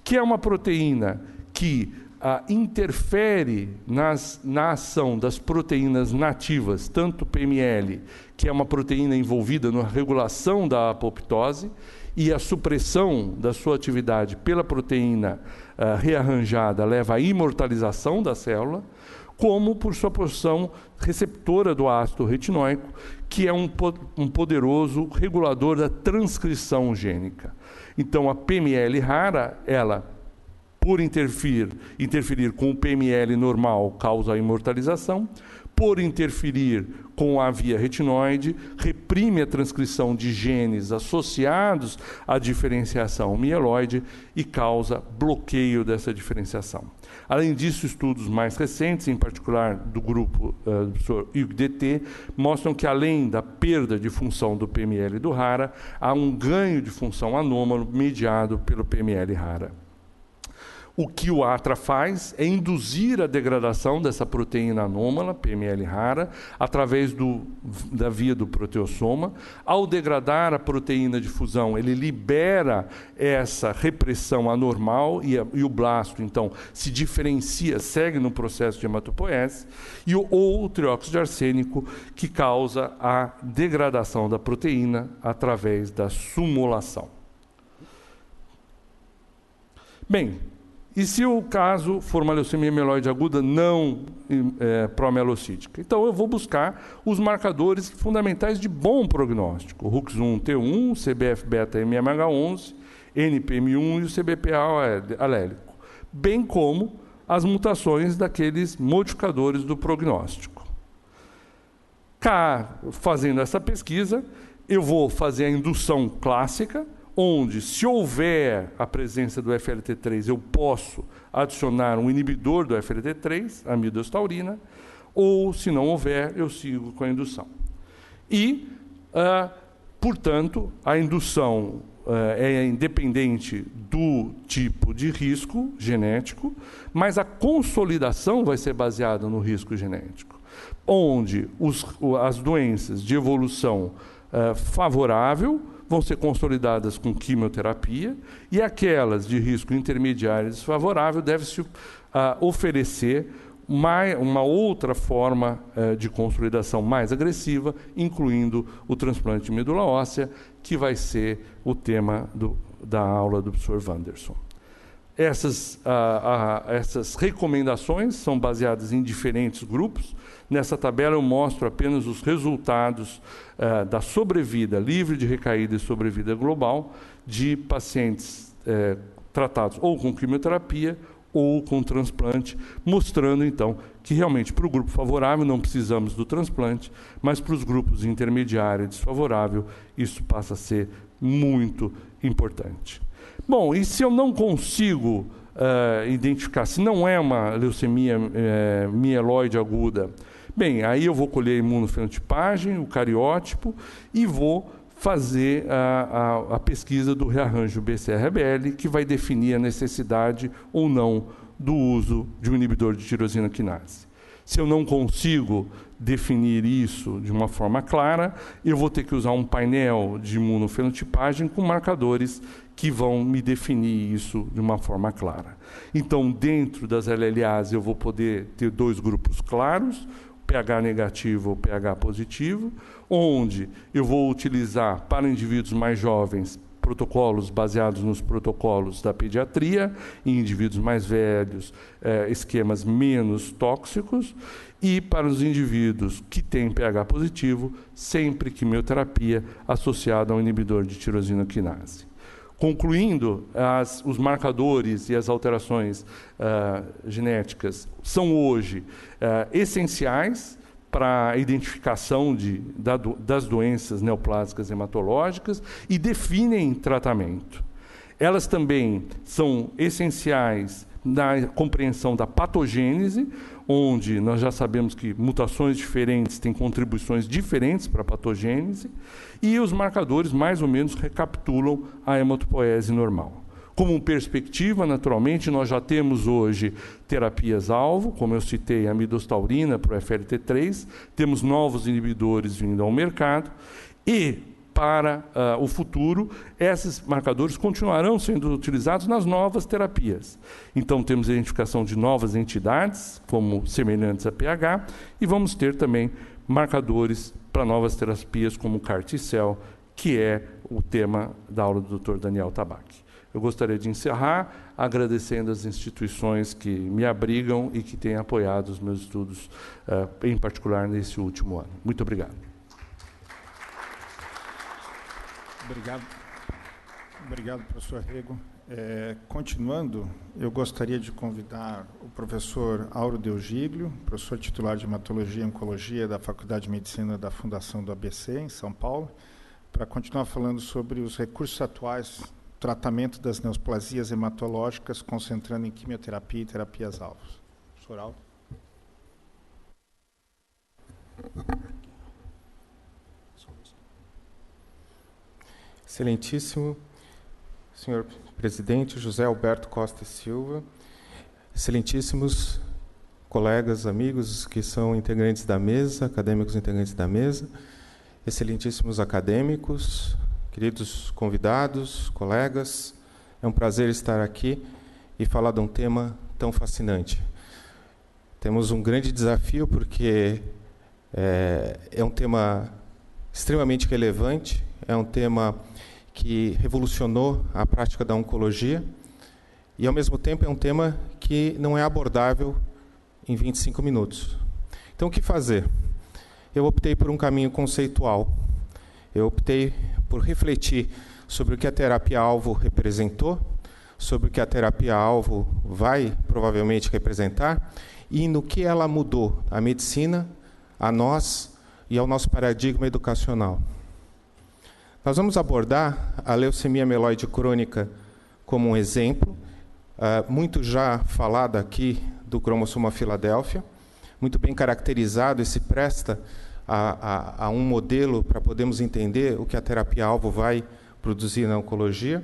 Speaker 2: que é uma proteína que interfere na ação das proteínas nativas, tanto PML, que é uma proteína envolvida na regulação da apoptose, e a supressão da sua atividade pela proteína rearranjada leva à imortalização da célula, como por sua posição receptora do ácido retinóico, que é um poderoso regulador da transcrição gênica. Então, a PML rara, ela, por interferir com o PML normal, causa a imortalização, por interferir com a via retinoide, reprime a transcrição de genes associados à diferenciação mieloide e causa bloqueio dessa diferenciação. Além disso, estudos mais recentes, em particular do grupo do professor Hugues Deté, mostram que, além da perda de função do PML do rara, há um ganho de função anômalo mediado pelo PML rara. O que o ATRA faz é induzir a degradação dessa proteína anômala, PML rara, através da via do proteossoma. Ao degradar a proteína de fusão, ele libera essa repressão anormal e o blasto, então, se diferencia, segue no processo de hematopoese, ou o trióxido de arsênico, que causa a degradação da proteína através da sumolação. Bem, e se o caso for uma leucemia mieloide aguda não promielocítica? Então, eu vou buscar os marcadores fundamentais de bom prognóstico. O RUX1-T1, CBF-beta-MMH11, NPM1 e o CBPA alélico, bem como as mutações daqueles modificadores do prognóstico. Fazendo essa pesquisa, eu vou fazer a indução clássica, onde, se houver a presença do FLT3, eu posso adicionar um inibidor do FLT3, a amidostaurina, ou, se não houver, eu sigo com a indução. E, portanto, a indução é independente do tipo de risco genético, mas a consolidação vai ser baseada no risco genético, onde as doenças de evolução favorável vão ser consolidadas com quimioterapia, e aquelas de risco intermediário e desfavorável deve-se oferecer uma outra forma de consolidação mais agressiva, incluindo o transplante de medula óssea, que vai ser o tema da aula do professor Wanderson. Essas recomendações são baseadas em diferentes grupos. Nessa tabela eu mostro apenas os resultados da sobrevida livre de recaída e sobrevida global de pacientes tratados ou com quimioterapia ou com transplante, mostrando, então, que realmente para o grupo favorável não precisamos do transplante, mas para os grupos intermediário e desfavorável, isso passa a ser muito importante. Bom, e se eu não consigo identificar, se não é uma leucemia mieloide aguda, bem, aí eu vou colher a imunofenotipagem, o cariótipo, e vou fazer a pesquisa do rearranjo BCR-ABL, que vai definir a necessidade ou não do uso de um inibidor de tirosina quinase. Se eu não consigo definir isso de uma forma clara, eu vou ter que usar um painel de imunofenotipagem com marcadores que vão me definir isso de uma forma clara. Então, dentro das LLAs, eu vou poder ter dois grupos claros, pH negativo ou pH positivo, onde eu vou utilizar para indivíduos mais jovens protocolos baseados nos protocolos da pediatria, em indivíduos mais velhos, esquemas menos tóxicos, e para os indivíduos que têm pH positivo, sempre quimioterapia associada a um inibidor de tirosina quinase. Concluindo, os marcadores e as alterações genéticas são hoje essenciais para a identificação das doenças neoplásicas hematológicas e definem tratamento. Elas também são essenciais na compreensão da patogênese, onde nós já sabemos que mutações diferentes têm contribuições diferentes para a patogênese, e os marcadores mais ou menos recapitulam a hematopoese normal. Como perspectiva, naturalmente, nós já temos hoje terapias-alvo, como eu citei, a amidostaurina para o FLT3, temos novos inibidores vindo ao mercado, e para o futuro, esses marcadores continuarão sendo utilizados nas novas terapias. Então, temos a identificação de novas entidades, como semelhantes a pH, e vamos ter também marcadores para novas terapias, como o CAR-T-cell, que é o tema da aula do Dr. Daniel Tabak. Eu gostaria de encerrar agradecendo as instituições que me abrigam e que têm apoiado os meus estudos, em particular nesse último ano. Muito obrigado.
Speaker 4: Obrigado, professor Rego. Continuando, eu gostaria de convidar o professor Auro Deogíglio, professor titular de Hematologia e Oncologia da Faculdade de Medicina da Fundação do ABC, em São Paulo, para continuar falando sobre os recursos atuais, tratamento das neoplasias hematológicas, concentrando em quimioterapia e terapias-alvos. Professor Auro.
Speaker 5: Excelentíssimo senhor presidente José Alberto Costa e Silva, excelentíssimos colegas, amigos que são integrantes da mesa, acadêmicos integrantes da mesa, excelentíssimos acadêmicos, queridos convidados, colegas, é um prazer estar aqui e falar de um tema tão fascinante. Temos um grande desafio porque é um tema extremamente relevante, é um tema que revolucionou a prática da oncologia e, ao mesmo tempo, é um tema que não é abordável em 25 minutos. Então, o que fazer? Eu optei por um caminho conceitual. Eu optei por refletir sobre o que a terapia-alvo representou, sobre o que a terapia-alvo vai provavelmente representar e no que ela mudou a medicina, a nós e ao nosso paradigma educacional. Nós vamos abordar a leucemia mieloide crônica como um exemplo, muito já falado aqui do cromossoma Filadélfia, muito bem caracterizado e se presta a um modelo para podermos entender o que a terapia-alvo vai produzir na oncologia.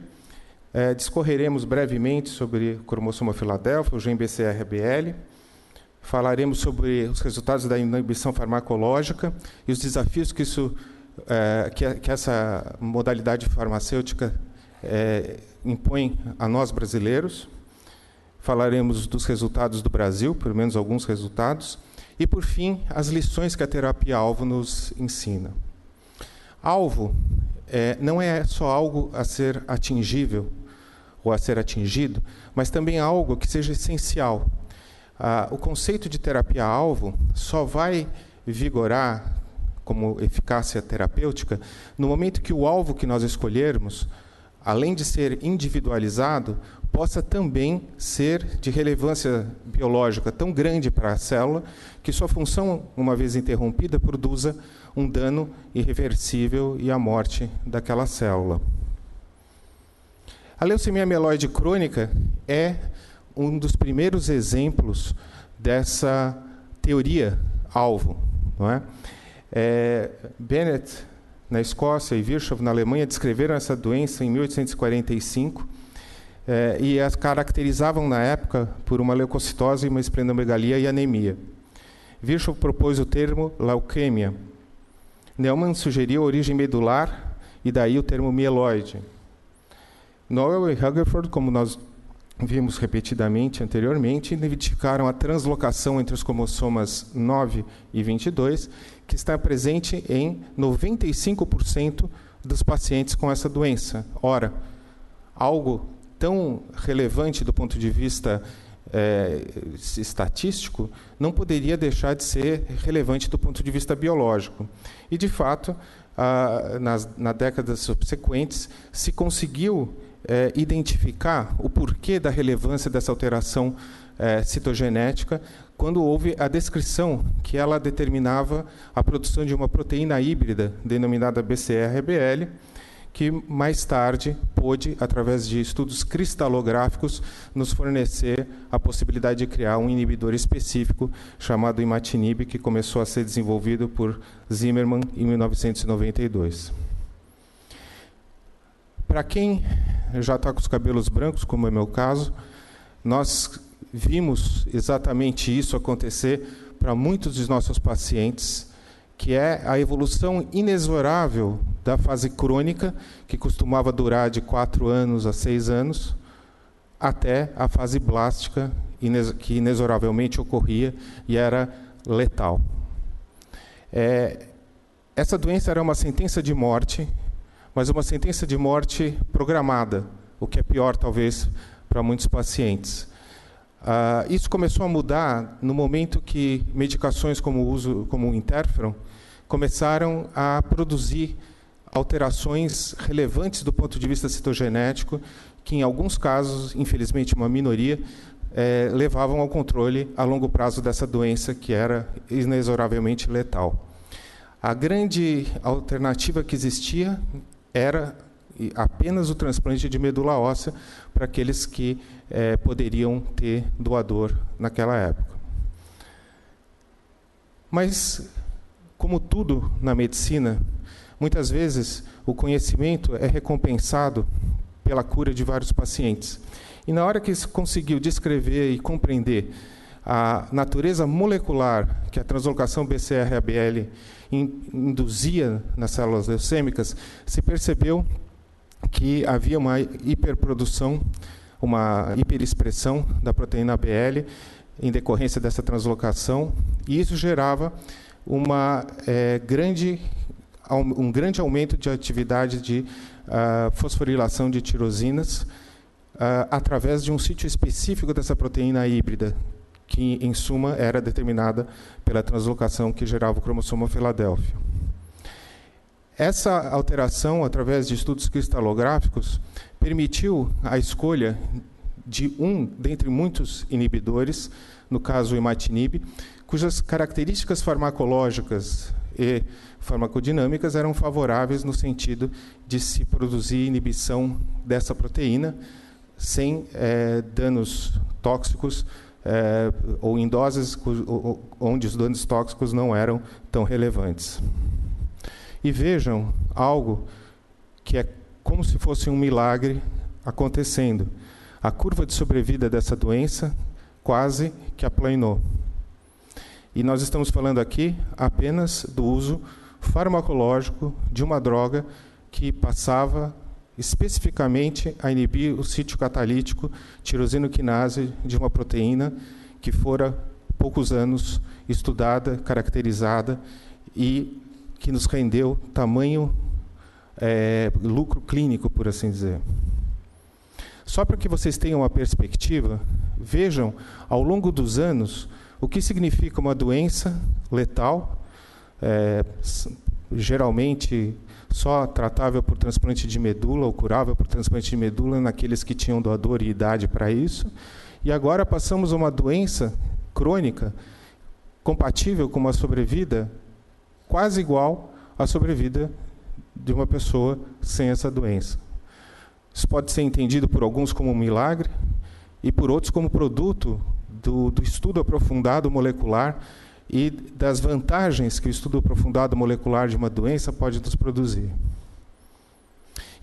Speaker 5: Discorreremos brevemente sobre o cromossoma Filadélfia, o gene BCR-ABL, falaremos sobre os resultados da inibição farmacológica e os desafios que que essa modalidade farmacêutica impõe a nós brasileiros. Falaremos dos resultados do Brasil, pelo menos alguns resultados, e, por fim, as lições que a terapia-alvo nos ensina. Alvo não é só algo a ser atingível ou a ser atingido, mas também algo que seja essencial. O conceito de terapia-alvo só vai vigorar como eficácia terapêutica no momento que o alvo que nós escolhermos, além de ser individualizado, possa também ser de relevância biológica tão grande para a célula que sua função, uma vez interrompida, produza um dano irreversível e a morte daquela célula. A leucemia mieloide crônica é um dos primeiros exemplos dessa teoria-alvo, não é? Bennett, na Escócia, e Virchow, na Alemanha, descreveram essa doença em 1845 e as caracterizavam, na época, por uma leucocitose, uma esplenomegalia e anemia. Virchow propôs o termo leuquemia. Neumann sugeriu a origem medular e daí o termo mieloide. Noel e Rutherford, como nós vimos repetidamente anteriormente, identificaram a translocação entre os cromossomas 9 e 22, que está presente em 95% dos pacientes com essa doença. Ora, algo tão relevante do ponto de vista estatístico não poderia deixar de ser relevante do ponto de vista biológico. E, de fato, nas décadas subsequentes, se conseguiu identificar o porquê da relevância dessa alteração citogenética quando houve a descrição que ela determinava a produção de uma proteína híbrida denominada BCR-ABL, que mais tarde pôde, através de estudos cristalográficos, nos fornecer a possibilidade de criar um inibidor específico chamado imatinib, que começou a ser desenvolvido por Zimmermann em 1992. Para quem já está com os cabelos brancos, como é meu caso, nós vimos exatamente isso acontecer para muitos dos nossos pacientes, que é a evolução inexorável da fase crônica, que costumava durar de 4 anos a 6 anos, até a fase blástica, que inexoravelmente ocorria e era letal. Essa doença era uma sentença de morte, mas uma sentença de morte programada, o que é pior, talvez, para muitos pacientes. Isso começou a mudar no momento que medicações como o interferon começaram a produzir alterações relevantes do ponto de vista citogenético, que em alguns casos, infelizmente uma minoria, levavam ao controle a longo prazo dessa doença que era inexoravelmente letal. A grande alternativa que existia era apenas o transplante de medula óssea para aqueles que poderiam ter doador naquela época. Mas, como tudo na medicina, muitas vezes o conhecimento é recompensado pela cura de vários pacientes. E na hora que se conseguiu descrever e compreender a natureza molecular que a translocação BCR-ABL induzia nas células leucêmicas, se percebeu que havia uma hiperprodução, uma hiperexpressão da proteína ABL em decorrência dessa translocação, e isso gerava um grande aumento de atividade de fosforilação de tirosinas através de um sítio específico dessa proteína híbrida, que, em suma, era determinada pela translocação que gerava o cromossomo Filadélfia. Essa alteração, através de estudos cristalográficos, permitiu a escolha de dentre muitos inibidores, no caso o imatinib, cujas características farmacológicas e farmacodinâmicas eram favoráveis no sentido de se produzir inibição dessa proteína sem danos tóxicos ou em doses onde os danos tóxicos não eram tão relevantes. E vejam algo que é como se fosse um milagre acontecendo. A curva de sobrevida dessa doença quase que aplanou. E nós estamos falando aqui apenas do uso farmacológico de uma droga que passava especificamente a inibir o sítio catalítico tirosinoquinase de uma proteína que fora poucos anos estudada, caracterizada e que nos rendeu tamanho lucro clínico, por assim dizer. Só para que vocês tenham uma perspectiva, vejam, ao longo dos anos, o que significa uma doença letal, geralmente só tratável por transplante de medula ou curável por transplante de medula naqueles que tinham doador e idade para isso. E agora passamos a uma doença crônica compatível com uma sobrevida quase igual à sobrevida de uma pessoa sem essa doença. Isso pode ser entendido por alguns como um milagre e por outros como produto do estudo aprofundado molecular e das vantagens que o estudo aprofundado molecular de uma doença pode nos produzir.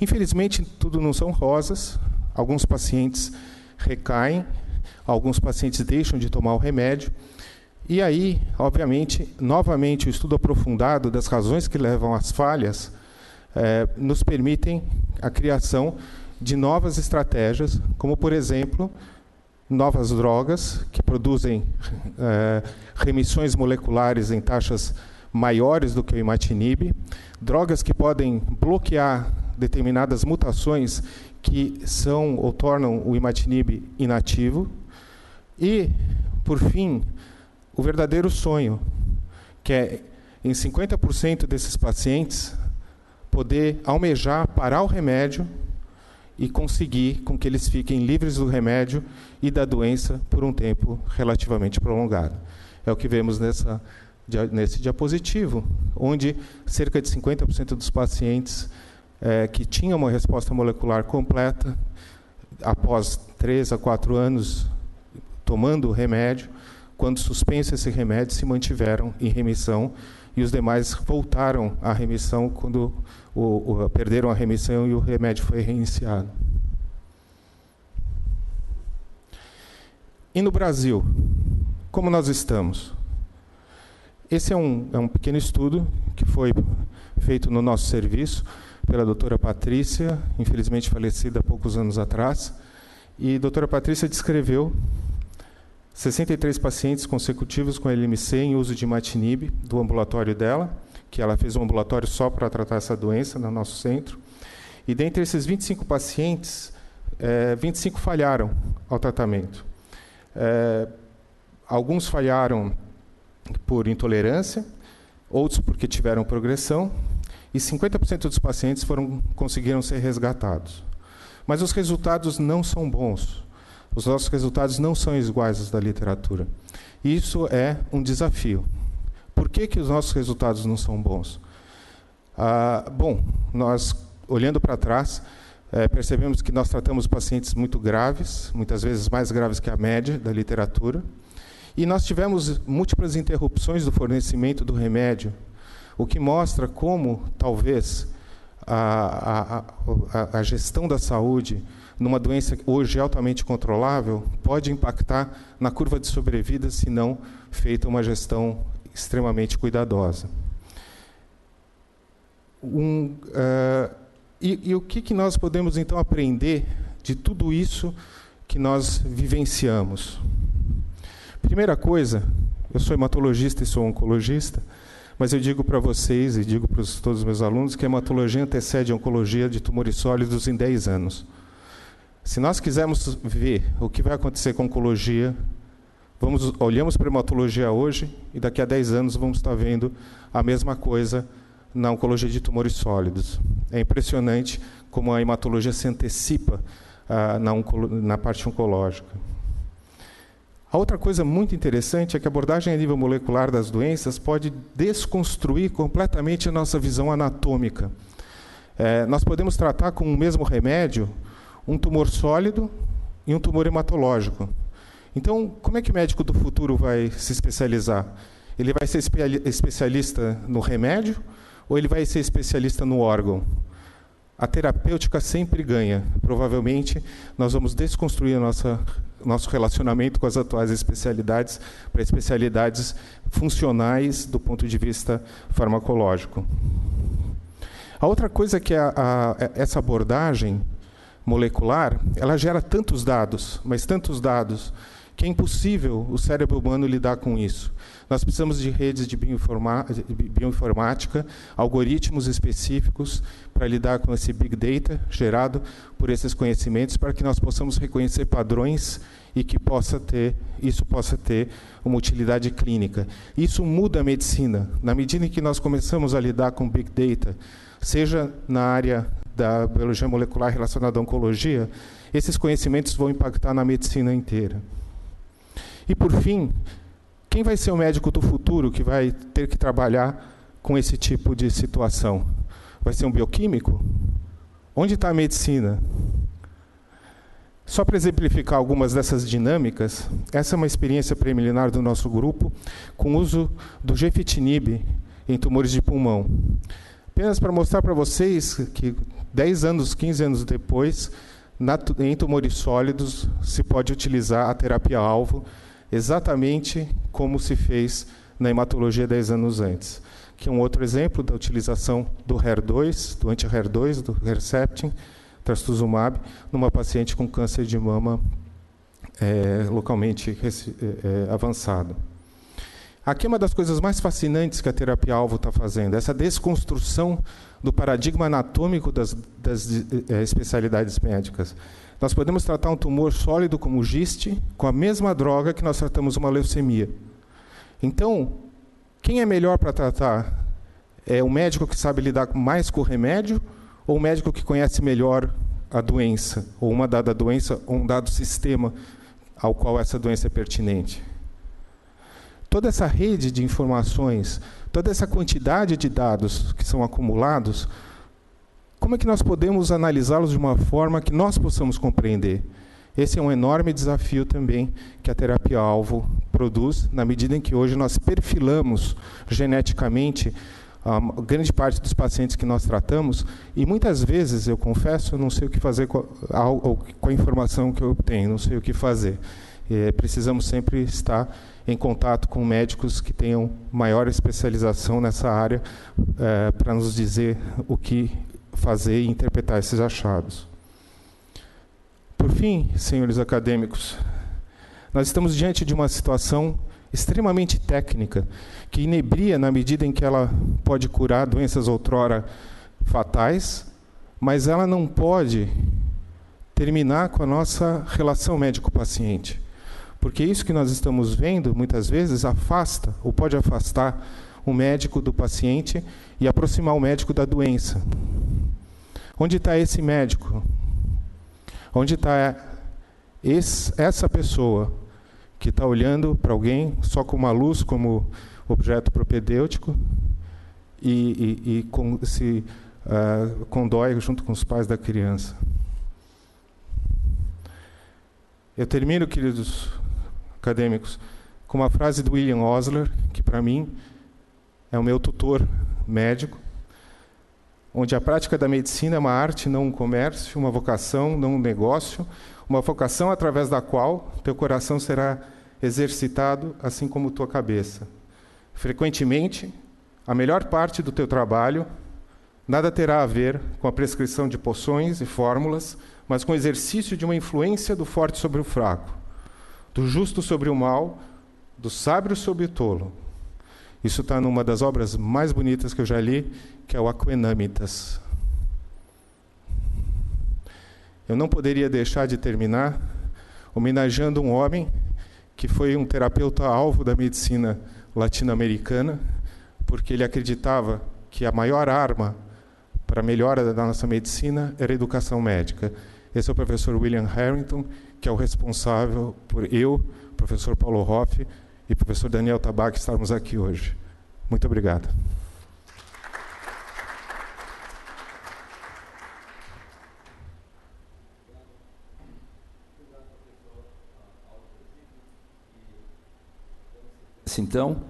Speaker 5: Infelizmente, tudo não são rosas. Alguns pacientes recaem, alguns pacientes deixam de tomar o remédio. E aí, obviamente, novamente, o estudo aprofundado das razões que levam às falhas nos permitem a criação de novas estratégias, como, por exemplo, novas drogas que produzem remissões moleculares em taxas maiores do que o imatinib, drogas que podem bloquear determinadas mutações que são ou tornam o imatinib inativo e, por fim, o verdadeiro sonho, que é, em 50% desses pacientes, poder almejar parar o remédio e conseguir com que eles fiquem livres do remédio e da doença por um tempo relativamente prolongado. É o que vemos nesse diapositivo, onde cerca de 50% dos pacientes que tinham uma resposta molecular completa, após 3 a 4 anos tomando o remédio, quando suspenso esse remédio, se mantiveram em remissão, e os demais voltaram à remissão quando perderam a remissão e o remédio foi reiniciado. E no Brasil, como nós estamos? Esse é um pequeno estudo que foi feito no nosso serviço pela doutora Patrícia, infelizmente falecida há poucos anos atrás. E a doutora Patrícia descreveu 63 pacientes consecutivos com LMC em uso de imatinib do ambulatório dela, que ela fez um ambulatório só para tratar essa doença no nosso centro. E dentre esses 25 pacientes, 25 falharam ao tratamento. Alguns falharam por intolerância, outros porque tiveram progressão, e 50% dos pacientes conseguiram ser resgatados. Mas os resultados não são bons. Os nossos resultados não são iguais aos da literatura. Isso é um desafio. Por que os nossos resultados não são bons? Bom, nós, olhando para trás, percebemos que nós tratamos pacientes muito graves, muitas vezes mais graves que a média da literatura, e nós tivemos múltiplas interrupções do fornecimento do remédio, o que mostra como, talvez, a gestão da saúde numa doença hoje altamente controlável pode impactar na curva de sobrevida se não feita uma gestão extremamente cuidadosa. E o que nós podemos, então, aprender de tudo isso que nós vivenciamos? Primeira coisa, eu sou hematologista e sou oncologista, mas eu digo para vocês e digo para todos os meus alunos que a hematologia antecede a oncologia de tumores sólidos em 10 anos. Se nós quisermos ver o que vai acontecer com a oncologia, olhamos para a hematologia hoje e daqui a 10 anos vamos estar vendo a mesma coisa na oncologia de tumores sólidos. É impressionante como a hematologia se antecipa na parte oncológica. A outra coisa muito interessante é que a abordagem a nível molecular das doenças pode desconstruir completamente a nossa visão anatômica. Nós podemos tratar com o mesmo remédio um tumor sólido e um tumor hematológico. Então, como é que o médico do futuro vai se especializar? Ele vai ser especialista no remédio ou ele vai ser especialista no órgão? A terapêutica sempre ganha. Provavelmente, nós vamos desconstruir nosso relacionamento com as atuais especialidades para especialidades funcionais do ponto de vista farmacológico. A outra coisa é que essa abordagem molecular, ela gera tantos dados, mas tantos dados, que é impossível o cérebro humano lidar com isso. Nós precisamos de redes de bioinformática, algoritmos específicos para lidar com esse Big Data gerado por esses conhecimentos, para que nós possamos reconhecer padrões e que isso possa ter uma utilidade clínica. Isso muda a medicina. Na medida em que nós começamos a lidar com Big Data, seja na área da biologia molecular relacionada à oncologia, esses conhecimentos vão impactar na medicina inteira. E, por fim, quem vai ser o médico do futuro que vai ter que trabalhar com esse tipo de situação? Vai ser um bioquímico? Onde está a medicina? Só para exemplificar algumas dessas dinâmicas, essa é uma experiência preliminar do nosso grupo com o uso do gefitinib em tumores de pulmão. Apenas para mostrar para vocês que 10 anos, 15 anos depois, em tumores sólidos, se pode utilizar a terapia-alvo exatamente como se fez na hematologia 10 anos antes. Aqui é um outro exemplo da utilização do HER2, do anti-HER2, do Herceptin, trastuzumab, numa paciente com câncer de mama localmente avançado. Aqui é uma das coisas mais fascinantes que a terapia-alvo está fazendo, essa desconstrução do paradigma anatômico das especialidades médicas. Nós podemos tratar um tumor sólido como o GIST com a mesma droga que nós tratamos uma leucemia. Então, quem é melhor para tratar? É o médico que sabe lidar mais com o remédio ou o médico que conhece melhor a doença, ou uma dada doença, ou um dado sistema ao qual essa doença é pertinente? Toda essa rede de informações, toda essa quantidade de dados que são acumulados, como é que nós podemos analisá-los de uma forma que nós possamos compreender? Esse é um enorme desafio também que a terapia-alvo produz, na medida em que hoje nós perfilamos geneticamente a grande parte dos pacientes que nós tratamos, e muitas vezes, eu confesso, eu não sei o que fazer com a informação que eu obtenho, não sei o que fazer. precisamos sempre estar em contato com médicos que tenham maior especialização nessa área para nos dizer o que fazer e interpretar esses achados. Por fim, senhores acadêmicos, nós estamos diante de uma situação extremamente técnica, que inebria na medida em que ela pode curar doenças outrora fatais, mas ela não pode terminar com a nossa relação médico-paciente. Porque isso que nós estamos vendo, muitas vezes, afasta, ou pode afastar o médico do paciente e aproximar o médico da doença. Onde está esse médico? Onde está essa pessoa que está olhando para alguém só com uma luz como objeto propedêutico e se condói junto com os pais da criança? Eu termino, queridos acadêmicos, com uma frase do William Osler, que para mim é o meu tutor médico, onde a prática da medicina é uma arte, não um comércio, uma vocação, não um negócio, uma vocação através da qual teu coração será exercitado, assim como tua cabeça. Frequentemente, a melhor parte do teu trabalho nada terá a ver com a prescrição de poções e fórmulas, mas com o exercício de uma influência do forte sobre o fraco, do justo sobre o mal, do sábio sobre o tolo. Isso está numa das obras mais bonitas que eu já li, que é o Aquenâmitas. Eu não poderia deixar de terminar homenageando um homem que foi um terapeuta alvo da medicina latino-americana, porque ele acreditava que a maior arma para a melhora da nossa medicina era a educação médica. Esse é o professor William Harrington, que é o responsável por eu, professor Paulo Hoff e professor Daniel Tabac estarmos aqui hoje. Muito obrigado.
Speaker 3: Então,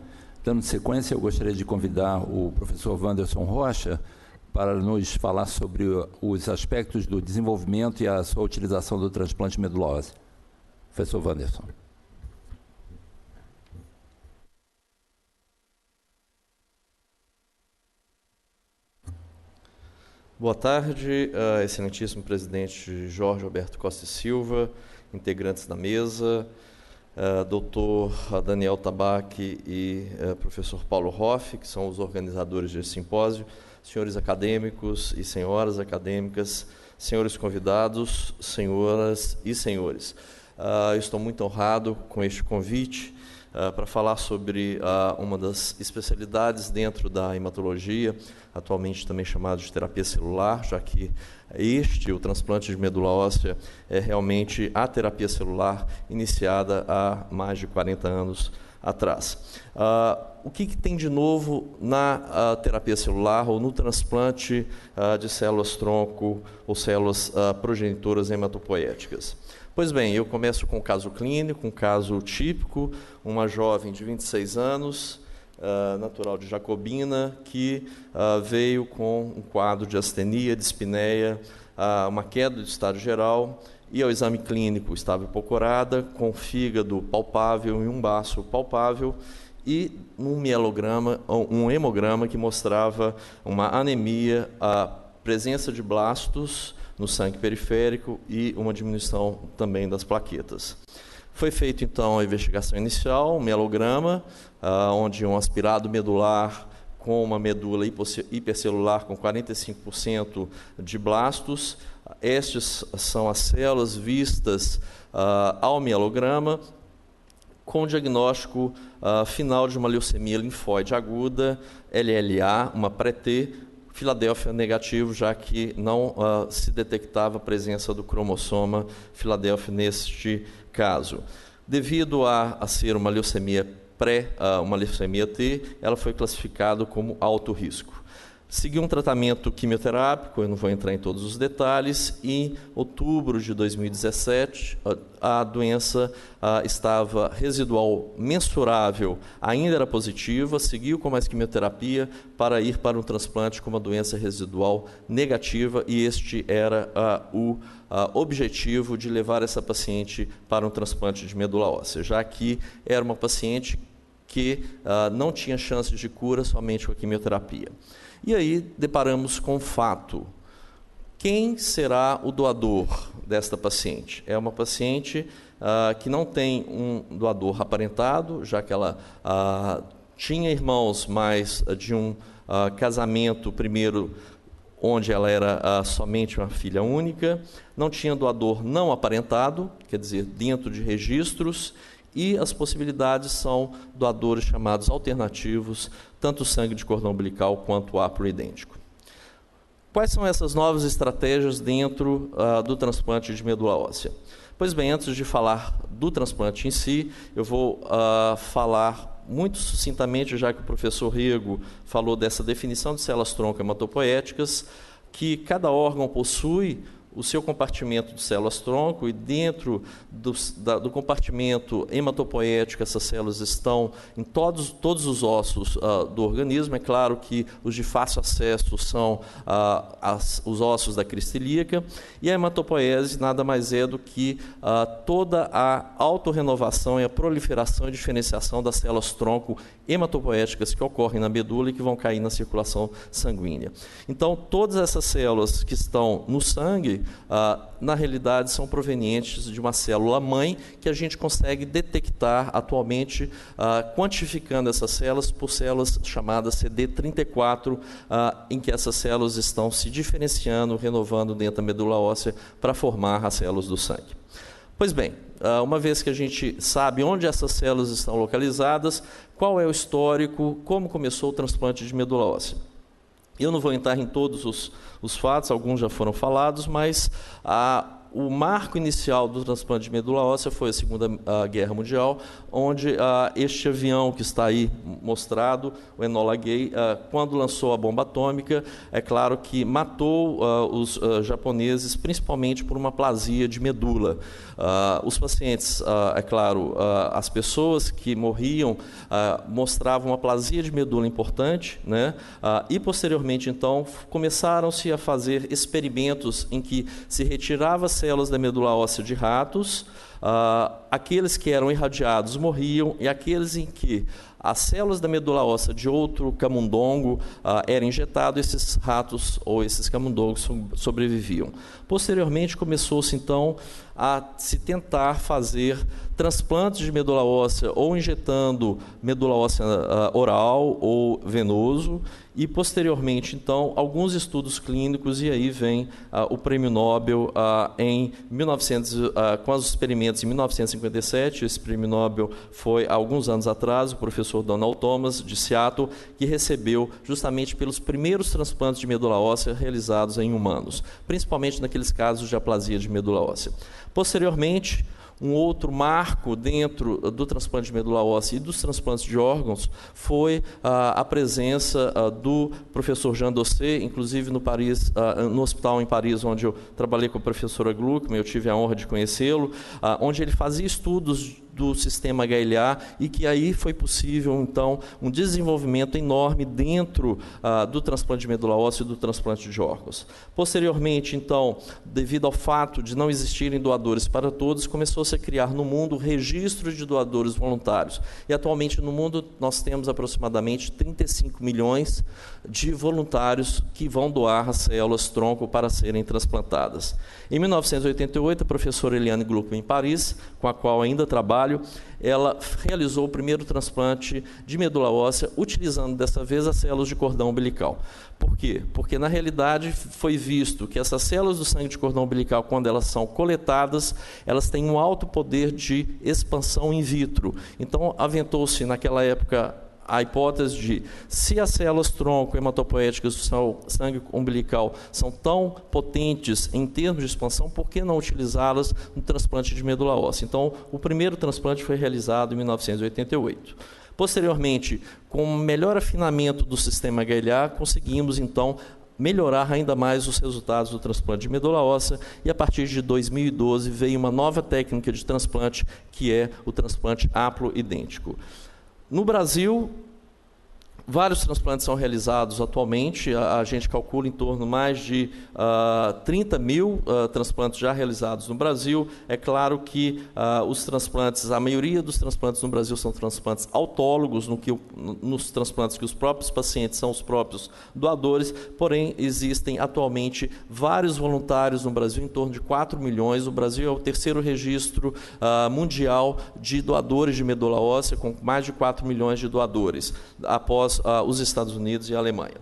Speaker 3: dando sequência, eu gostaria de convidar o professor Wanderson Rocha para nos falar sobre os aspectos do desenvolvimento e a sua utilização do transplante de medula óssea. Professor Wanderson.
Speaker 6: Boa tarde, excelentíssimo presidente Jorge Alberto Costa e Silva, integrantes da mesa, doutor Daniel Tabac e professor Paulo Hoff, que são os organizadores desse simpósio, senhores acadêmicos e senhoras acadêmicas, senhores convidados, senhoras e senhores. Eu estou muito honrado com este convite para falar sobre uma das especialidades dentro da hematologia, atualmente também chamado de terapia celular, já que o transplante de medula óssea, é realmente a terapia celular iniciada há mais de 40 anos atrás. O que tem de novo na terapia celular ou no transplante de células-tronco ou células progenitoras hematopoéticas? Pois bem, eu começo com um caso clínico, um caso típico, uma jovem de 26 anos, natural de Jacobina, que veio com um quadro de astenia, dispneia, uma queda do estado geral, e ao exame clínico estava hipocorada, com fígado palpável e um baço palpável, e um hemograma que mostrava uma anemia, a presença de blastos no sangue periférico e uma diminuição também das plaquetas. Foi feita, então, a investigação inicial, um mielograma, onde um aspirado medular com uma medula hipercelular com 45% de blastos. Estas são as células vistas ao mielograma, com o diagnóstico final de uma leucemia linfóide aguda, LLA, uma pré-T, Filadélfia negativo, já que não se detectava a presença do cromossoma Filadélfia neste caso. Devido a ser uma leucemia uma leucemia T, ela foi classificada como alto risco. Seguiu um tratamento quimioterápico, eu não vou entrar em todos os detalhes, e em outubro de 2017, a doença estava residual mensurável, ainda era positiva, seguiu com mais quimioterapia para ir para um transplante com uma doença residual negativa, e este era o objetivo de levar essa paciente para um transplante de medula óssea, já que era uma paciente que não tinha chances de cura somente com a quimioterapia. E aí deparamos com o fato: quem será o doador desta paciente? É uma paciente que não tem um doador aparentado, já que ela tinha irmãos, mas de um casamento primeiro, onde ela era somente uma filha única, não tinha doador não aparentado, quer dizer, dentro de registros, e as possibilidades são doadores chamados alternativos, tanto sangue de cordão umbilical quanto haploidêntico. Quais são essas novas estratégias dentro do transplante de medula óssea? Pois bem, antes de falar do transplante em si, eu vou falar muito sucintamente, já que o professor Rego falou dessa definição de células-tronco hematopoéticas, que cada órgão possui o seu compartimento de células-tronco, e dentro do compartimento hematopoético essas células estão em todos os ossos do organismo. É claro que os de fácil acesso são os ossos da crista ilíaca, e a hematopoese nada mais é do que toda a autorrenovação e a proliferação e diferenciação das células-tronco hematopoéticas que ocorrem na medula e que vão cair na circulação sanguínea. Então, todas essas células que estão no sangue, na realidade, são provenientes de uma célula-mãe que a gente consegue detectar atualmente, quantificando essas células por células chamadas CD34, em que essas células estão se diferenciando, renovando dentro da medula óssea para formar as células do sangue. Pois bem, uma vez que a gente sabe onde essas células estão localizadas, qual é o histórico, como começou o transplante de medula óssea. Eu não vou entrar em todos os fatos, alguns já foram falados, mas o marco inicial do transplante de medula óssea foi a Segunda Guerra Mundial, onde este avião que está aí mostrado, o Enola Gay, quando lançou a bomba atômica, é claro que matou os japoneses, principalmente por uma aplasia de medula. Os pacientes, é claro, as pessoas que morriam mostravam uma aplasia de medula importante, né? E posteriormente, então, começaram-se a fazer experimentos em que se retirava células da medula óssea de ratos, aqueles que eram irradiados morriam, e aqueles em que as células da medula óssea de outro camundongo eram injetadas, esses ratos ou esses camundongos sobreviviam. Posteriormente, começou-se então a se tentar fazer transplantes de medula óssea, ou injetando medula óssea oral ou venoso, e posteriormente, então, alguns estudos clínicos, e aí vem o Prêmio Nobel com os experimentos em 1957. Esse Prêmio Nobel foi há alguns anos atrás, o professor Donald Thomas, de Seattle, que recebeu justamente pelos primeiros transplantes de medula óssea realizados em humanos, principalmente naqueles casos de aplasia de medula óssea. Posteriormente, um outro marco dentro do transplante de medula óssea e dos transplantes de órgãos foi a presença do professor Jean Dossé, inclusive no hospital em Paris, onde eu trabalhei com a professora Gluckman, eu tive a honra de conhecê-lo, onde ele fazia estudos do sistema HLA, e que aí foi possível, então, um desenvolvimento enorme dentro do transplante de medula óssea e do transplante de órgãos. Posteriormente, então, devido ao fato de não existirem doadores para todos, começou-se a criar no mundo registro de doadores voluntários. E atualmente no mundo nós temos aproximadamente 35 milhões de voluntários que vão doar as células-tronco para serem transplantadas. Em 1988, a professora Eliane Gluckman, em Paris, com a qual ainda trabalho, ela realizou o primeiro transplante de medula óssea, utilizando dessa vez as células de cordão umbilical. Por quê? Porque, na realidade, foi visto que essas células do sangue de cordão umbilical, quando elas são coletadas, elas têm um alto poder de expansão in vitro. Então, aventou-se, naquela época, a hipótese de, se as células-tronco hematopoéticas do sangue umbilical são tão potentes em termos de expansão, por que não utilizá-las no transplante de medula óssea? Então, o primeiro transplante foi realizado em 1988. Posteriormente, com o melhor afinamento do sistema HLA, conseguimos, então, melhorar ainda mais os resultados do transplante de medula óssea, e a partir de 2012 veio uma nova técnica de transplante, que é o transplante haploidêntico. No Brasil, vários transplantes são realizados atualmente, a gente calcula em torno de mais de 30 mil transplantes já realizados no Brasil. É claro que os transplantes, a maioria dos transplantes no Brasil são transplantes autólogos, nos transplantes que os próprios pacientes são os próprios doadores, porém existem atualmente vários voluntários no Brasil, em torno de 4 milhões. O Brasil é o terceiro registro mundial de doadores de medula óssea, com mais de 4 milhões de doadores, após os Estados Unidos e a Alemanha.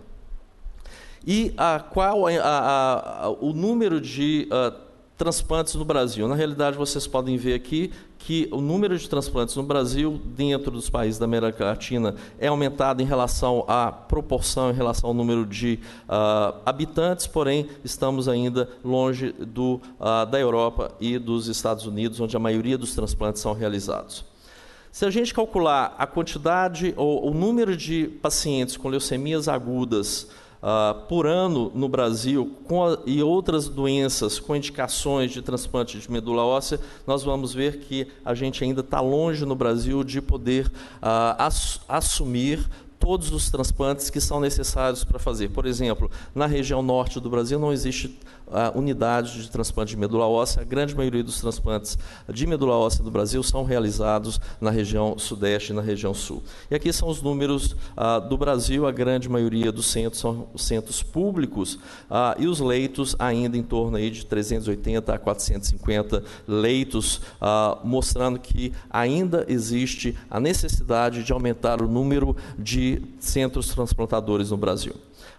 Speaker 6: E qual o número de transplantes no Brasil? Na realidade, vocês podem ver aqui que o número de transplantes no Brasil, dentro dos países da América Latina, é aumentado em relação à proporção, em relação ao número de habitantes, porém, estamos ainda longe da Europa e dos Estados Unidos, onde a maioria dos transplantes são realizados. Se a gente calcular a quantidade ou o número de pacientes com leucemias agudas por ano no Brasil e outras doenças com indicações de transplante de medula óssea, nós vamos ver que a gente ainda está longe no Brasil de poder assumir todos os transplantes que são necessários para fazer. Por exemplo, na região norte do Brasil não existe unidade de transplante de medula óssea. A grande maioria dos transplantes de medula óssea do Brasil são realizados na região sudeste e na região sul. E aqui são os números do Brasil. A grande maioria dos centros são os centros públicos e os leitos ainda em torno aí de 380 a 450 leitos, mostrando que ainda existe a necessidade de aumentar o número de centros transplantadores no Brasil.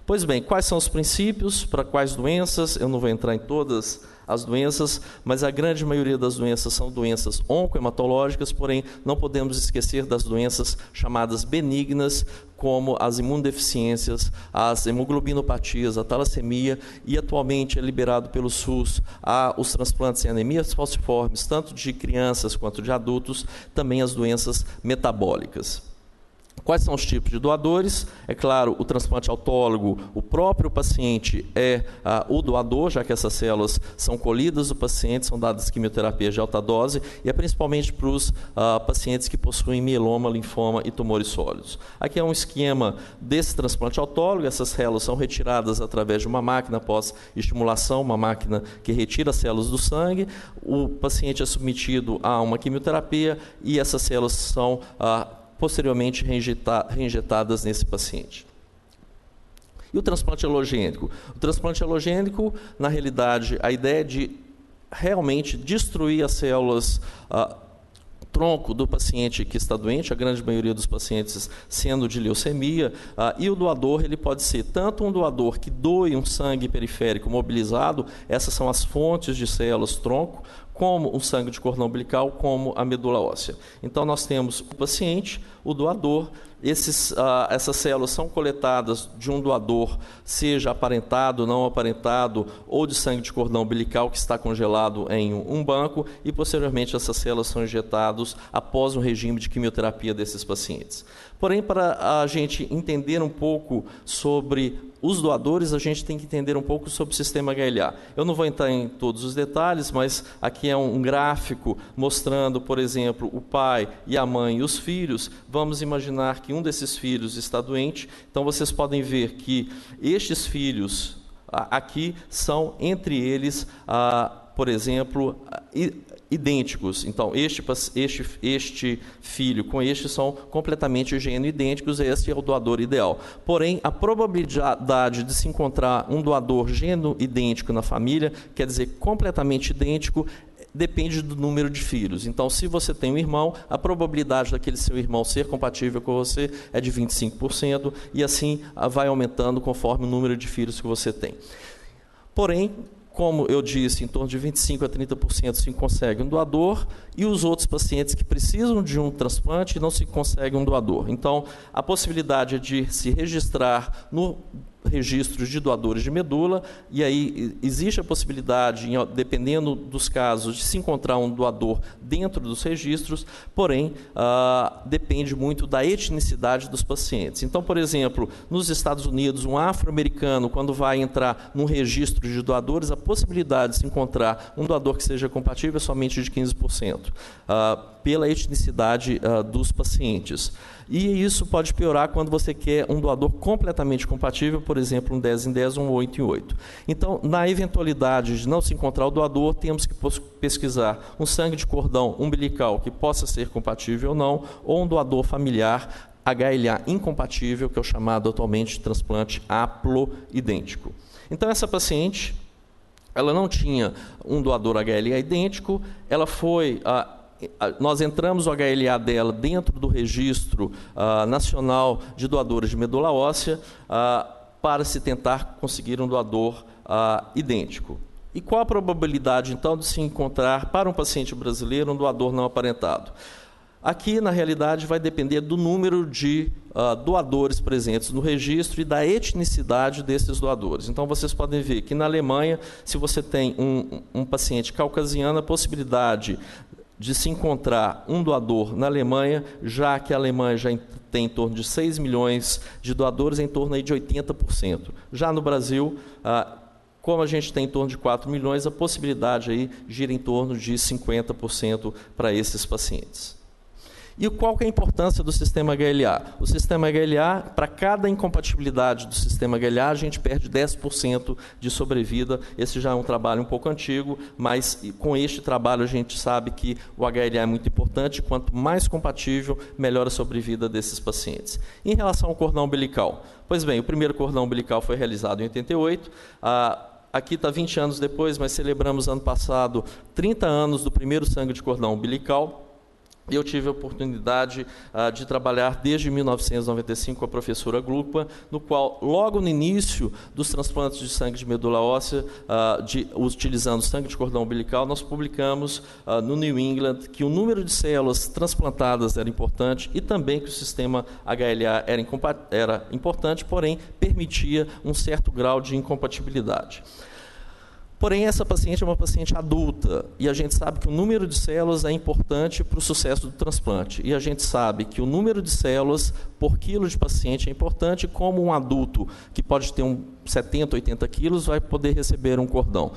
Speaker 6: Pois bem, quais são os princípios, para quais doenças? Eu não vou entrar em todas as doenças, mas a grande maioria das doenças são doenças oncohematológicas, porém não podemos esquecer das doenças chamadas benignas, como as imunodeficiências, as hemoglobinopatias, a talassemia, e atualmente é liberado pelo SUS os transplantes em anemias falciformes, tanto de crianças quanto de adultos, também as doenças metabólicas. Quais são os tipos de doadores? É claro, o transplante autólogo, o próprio paciente é o doador, já que essas células são colhidas do paciente, são dadas quimioterapias de alta dose, e é principalmente para os pacientes que possuem mieloma, linfoma e tumores sólidos. Aqui é um esquema desse transplante autólogo. Essas células são retiradas através de uma máquina pós-estimulação, uma máquina que retira as células do sangue. O paciente é submetido a uma quimioterapia e essas células são posteriormente reinjetadas nesse paciente. E o transplante halogênico? O transplante halogênico, na realidade, a ideia é de realmente destruir as células tronco do paciente que está doente, a grande maioria dos pacientes sendo de leucemia, e o doador ele pode ser tanto um doador que doe um sangue periférico mobilizado, essas são as fontes de células tronco, como o sangue de cordão umbilical, como a medula óssea. Então, nós temos o paciente, o doador. Essas células são coletadas de um doador, seja aparentado, não aparentado, ou de sangue de cordão umbilical que está congelado em um banco, e posteriormente essas células são injetadas após um regime de quimioterapia desses pacientes. Porém, para a gente entender um pouco sobre os doadores, a gente tem que entender um pouco sobre o sistema HLA. Eu não vou entrar em todos os detalhes, mas aqui é um gráfico mostrando, por exemplo, o pai e a mãe e os filhos. Vamos imaginar que um desses filhos está doente, então vocês podem ver que estes filhos aqui são, entre eles, por exemplo, idênticos. Então, este filho com este são completamente geno-idênticos, este é o doador ideal. Porém, a probabilidade de se encontrar um doador geno-idêntico na família, quer dizer, completamente idêntico, depende do número de filhos. Então, se você tem um irmão, a probabilidade daquele seu irmão ser compatível com você é de 25%, e assim vai aumentando conforme o número de filhos que você tem. Porém, como eu disse, em torno de 25% a 30% se consegue um doador, e os outros pacientes que precisam de um transplante não se consegue um doador. Então, a possibilidade de se registrar no registros de doadores de medula, e aí existe a possibilidade, dependendo dos casos, de se encontrar um doador dentro dos registros, porém, depende muito da etnicidade dos pacientes. Então, por exemplo, nos Estados Unidos, um afro-americano, quando vai entrar num registro de doadores, a possibilidade de se encontrar um doador que seja compatível é somente de 15%, pela etnicidade dos pacientes. E isso pode piorar quando você quer um doador completamente compatível, por exemplo, um 10 em 10, um 8 em 8. Então, na eventualidade de não se encontrar o doador, temos que pesquisar um sangue de cordão umbilical que possa ser compatível ou não, ou um doador familiar HLA incompatível, que é o chamado atualmente de transplante haploidêntico. Então, essa paciente, ela não tinha um doador HLA idêntico, ela foi... nós entramos o HLA dela dentro do registro nacional de doadores de medula óssea para se tentar conseguir um doador idêntico. E qual a probabilidade, então, de se encontrar para um paciente brasileiro um doador não aparentado? Aqui, na realidade, vai depender do número de doadores presentes no registro e da etnicidade desses doadores. Então, vocês podem ver que na Alemanha, se você tem um paciente caucasiano, a possibilidade de se encontrar um doador na Alemanha, já que a Alemanha já tem em torno de 6 milhões de doadores, em torno aí de 80%. Já no Brasil, como a gente tem em torno de 4 milhões, a possibilidade aí gira em torno de 50% para esses pacientes. E qual que é a importância do sistema HLA? O sistema HLA, para cada incompatibilidade do sistema HLA, a gente perde 10% de sobrevida. Esse já é um trabalho um pouco antigo, mas com este trabalho a gente sabe que o HLA é muito importante. Quanto mais compatível, melhor a sobrevida desses pacientes. Em relação ao cordão umbilical, pois bem, o primeiro cordão umbilical foi realizado em 88. Aqui está 20 anos depois, mas celebramos ano passado 30 anos do primeiro sangue de cordão umbilical. Eu tive a oportunidade de trabalhar desde 1995 com a professora Gluckman, no qual, logo no início dos transplantes de sangue de medula óssea, utilizando sangue de cordão umbilical, nós publicamos no New England que o número de células transplantadas era importante e também que o sistema HLA era importante, porém permitia um certo grau de incompatibilidade. Porém, essa paciente é uma paciente adulta e a gente sabe que o número de células é importante para o sucesso do transplante. E a gente sabe que o número de células por quilo de paciente é importante, como um adulto que pode ter 70, 80 quilos vai poder receber um cordão.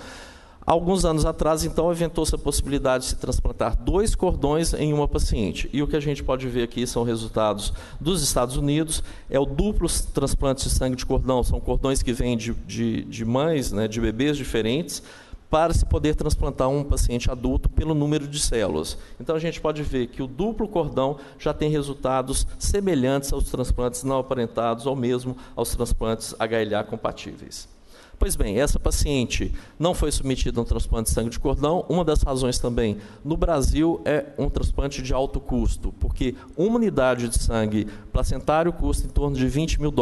Speaker 6: Alguns anos atrás, então, inventou-se a possibilidade de se transplantar 2 cordões em uma paciente. E o que a gente pode ver aqui são resultados dos Estados Unidos. É o duplo transplante de sangue de cordão. São cordões que vêm de mães, né, de bebês diferentes, para se poder transplantar um paciente adulto pelo número de células. Então, a gente pode ver que o duplo cordão já tem resultados semelhantes aos transplantes não aparentados ou mesmo aos transplantes HLA compatíveis. Pois bem, essa paciente não foi submetida a um transplante de sangue de cordão. Uma das razões também, no Brasil, é um transplante de alto custo, porque uma unidade de sangue placentário custa em torno de $20 mil.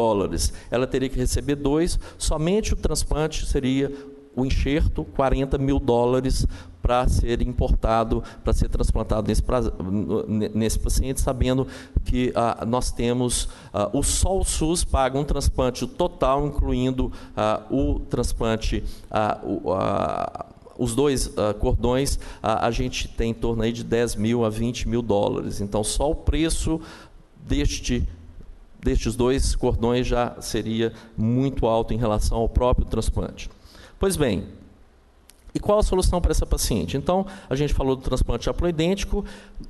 Speaker 6: Ela teria que receber 2, somente o transplante seria o enxerto, $40 mil para ser importado, para ser transplantado nesse paciente, sabendo que nós temos, o SUS paga um transplante total, incluindo o transplante, os 2 cordões, a gente tem em torno aí de $10 mil a $20 mil. Então, só o preço destes 2 cordões já seria muito alto em relação ao próprio transplante. Pois bem, e qual a solução para essa paciente? Então, a gente falou do transplante haploidêntico.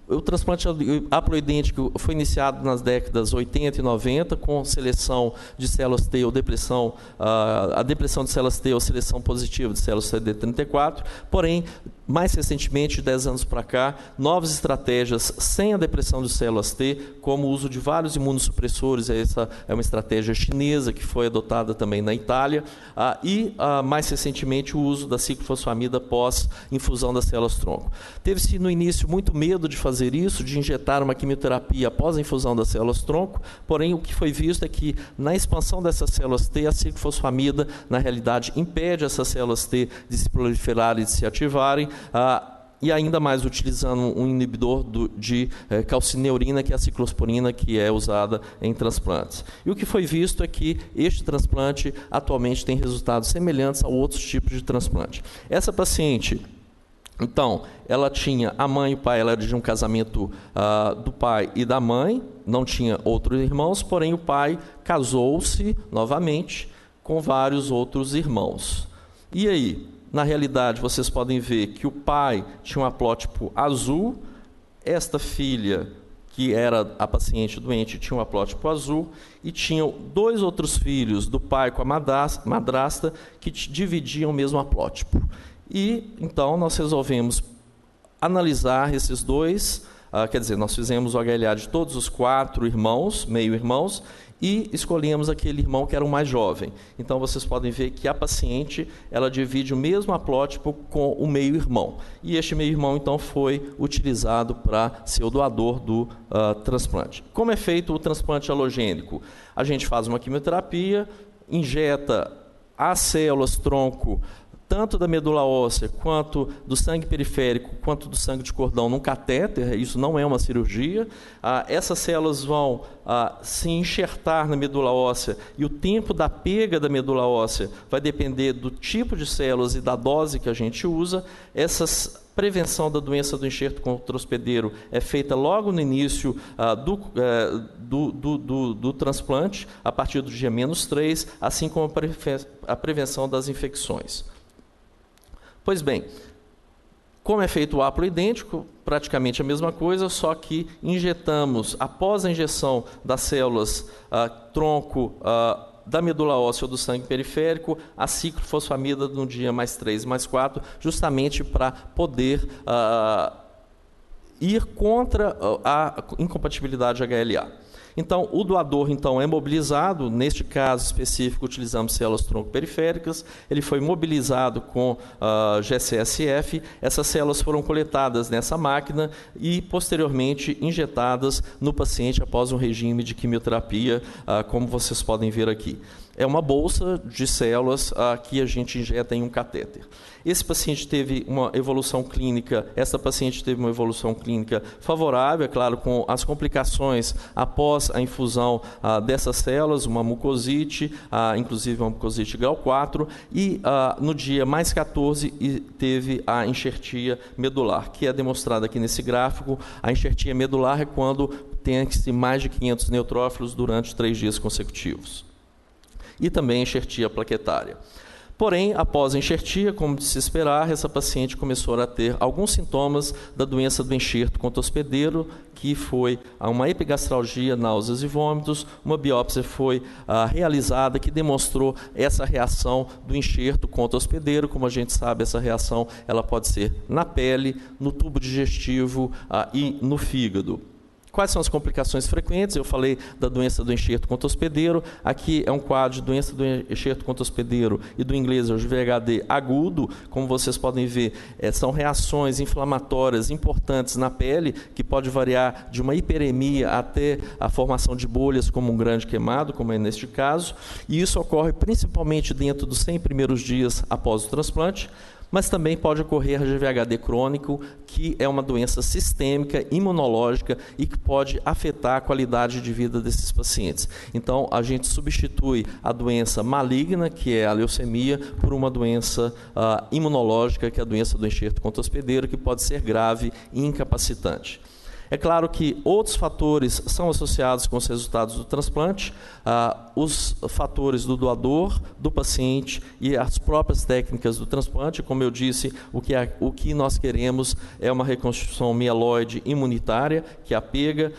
Speaker 6: O transplante haploidêntico foi iniciado nas décadas 80 e 90, com seleção de células T ou depressão, a depressão de células T ou seleção positiva de células CD34, porém, mais recentemente, de 10 anos para cá, novas estratégias sem a depressão de células T, como o uso de vários imunossupressores, essa é uma estratégia chinesa que foi adotada também na Itália, e mais recentemente o uso da ciclofosfamida pós-infusão das células-tronco. Teve-se no início muito medo de fazer isso, de injetar uma quimioterapia após a infusão das células-tronco, porém o que foi visto é que na expansão dessas células T, a ciclofosfamida, na realidade, impede essas células T de se proliferarem e de se ativarem, e ainda mais utilizando um inibidor de calcineurina, que é a ciclosporina, que é usada em transplantes. E o que foi visto é que este transplante atualmente tem resultados semelhantes a outros tipos de transplante. Essa paciente, então, ela tinha a mãe e o pai, ela era de um casamento do pai e da mãe, não tinha outros irmãos, porém o pai casou-se novamente com vários outros irmãos. E aí, na realidade, vocês podem ver que o pai tinha um haplótipo azul, esta filha, que era a paciente doente, tinha um haplótipo azul, e tinham 2 outros filhos do pai com a madrasta que dividiam o mesmo haplótipo. E, então, nós resolvemos analisar esses 2, quer dizer, nós fizemos o HLA de todos os 4 irmãos, meio-irmãos, e escolhemos aquele irmão que era o mais jovem. Então, vocês podem ver que a paciente, ela divide o mesmo haplótipo com o meio-irmão. E este meio-irmão, então, foi utilizado para ser o doador do transplante. Como é feito o transplante alogênico? A gente faz uma quimioterapia, injeta as células tronco, tanto da medula óssea, quanto do sangue periférico, quanto do sangue de cordão num catéter, isso não é uma cirurgia. Essas células vão se enxertar na medula óssea, e o tempo da pega da medula óssea vai depender do tipo de células e da dose que a gente usa. Essa prevenção da doença do enxerto contra hospedeiro é feita logo no início do transplante, a partir do dia -3, assim como a prevenção das infecções. Pois bem, como é feito o haplo idêntico, praticamente a mesma coisa, só que injetamos, após a injeção das células tronco da medula óssea ou do sangue periférico, a ciclofosfamida no dia +3 e +4, justamente para poder ir contra a incompatibilidade HLA. Então, o doador é mobilizado, neste caso específico utilizamos células tronco periféricas, ele foi mobilizado com GCSF, essas células foram coletadas nessa máquina e posteriormente injetadas no paciente após um regime de quimioterapia, como vocês podem ver aqui. É uma bolsa de células que a gente injeta em um catéter. Esse paciente teve uma evolução clínica, essa paciente teve uma evolução clínica favorável, é claro, com as complicações após a infusão dessas células, uma mucosite, inclusive uma mucosite grau 4, e no dia +14 teve a enxertia medular, que é demonstrada aqui nesse gráfico. A enxertia medular é quando tem-se mais de 500 neutrófilos durante 3 dias consecutivos. E também a enxertia plaquetária. Porém, após a enxertia, como de se esperar, essa paciente começou a ter alguns sintomas da doença do enxerto contra hospedeiro, que foi uma epigastralgia, náuseas e vômitos. Uma biópsia foi realizada que demonstrou essa reação do enxerto contra hospedeiro. Como a gente sabe, essa reação ela pode ser na pele, no tubo digestivo e no fígado. Quais são as complicações frequentes? Eu falei da doença do enxerto contra hospedeiro. Aqui é um quadro de doença do enxerto contra hospedeiro e do inglês é o VHD agudo. Como vocês podem ver, são reações inflamatórias importantes na pele, que pode variar de uma hiperemia até a formação de bolhas, como um grande queimado, como é neste caso. E isso ocorre principalmente dentro dos 100 primeiros dias após o transplante. Mas também pode ocorrer GVHD crônico, que é uma doença sistêmica, imunológica e que pode afetar a qualidade de vida desses pacientes. Então, a gente substitui a doença maligna, que é a leucemia, por uma doença imunológica, que é a doença do enxerto contra hospedeiro, que pode ser grave e incapacitante. É claro que outros fatores são associados com os resultados do transplante, os fatores do doador, do paciente e as próprias técnicas do transplante. Como eu disse, o que nós queremos é uma reconstrução mieloide imunitária, que apega,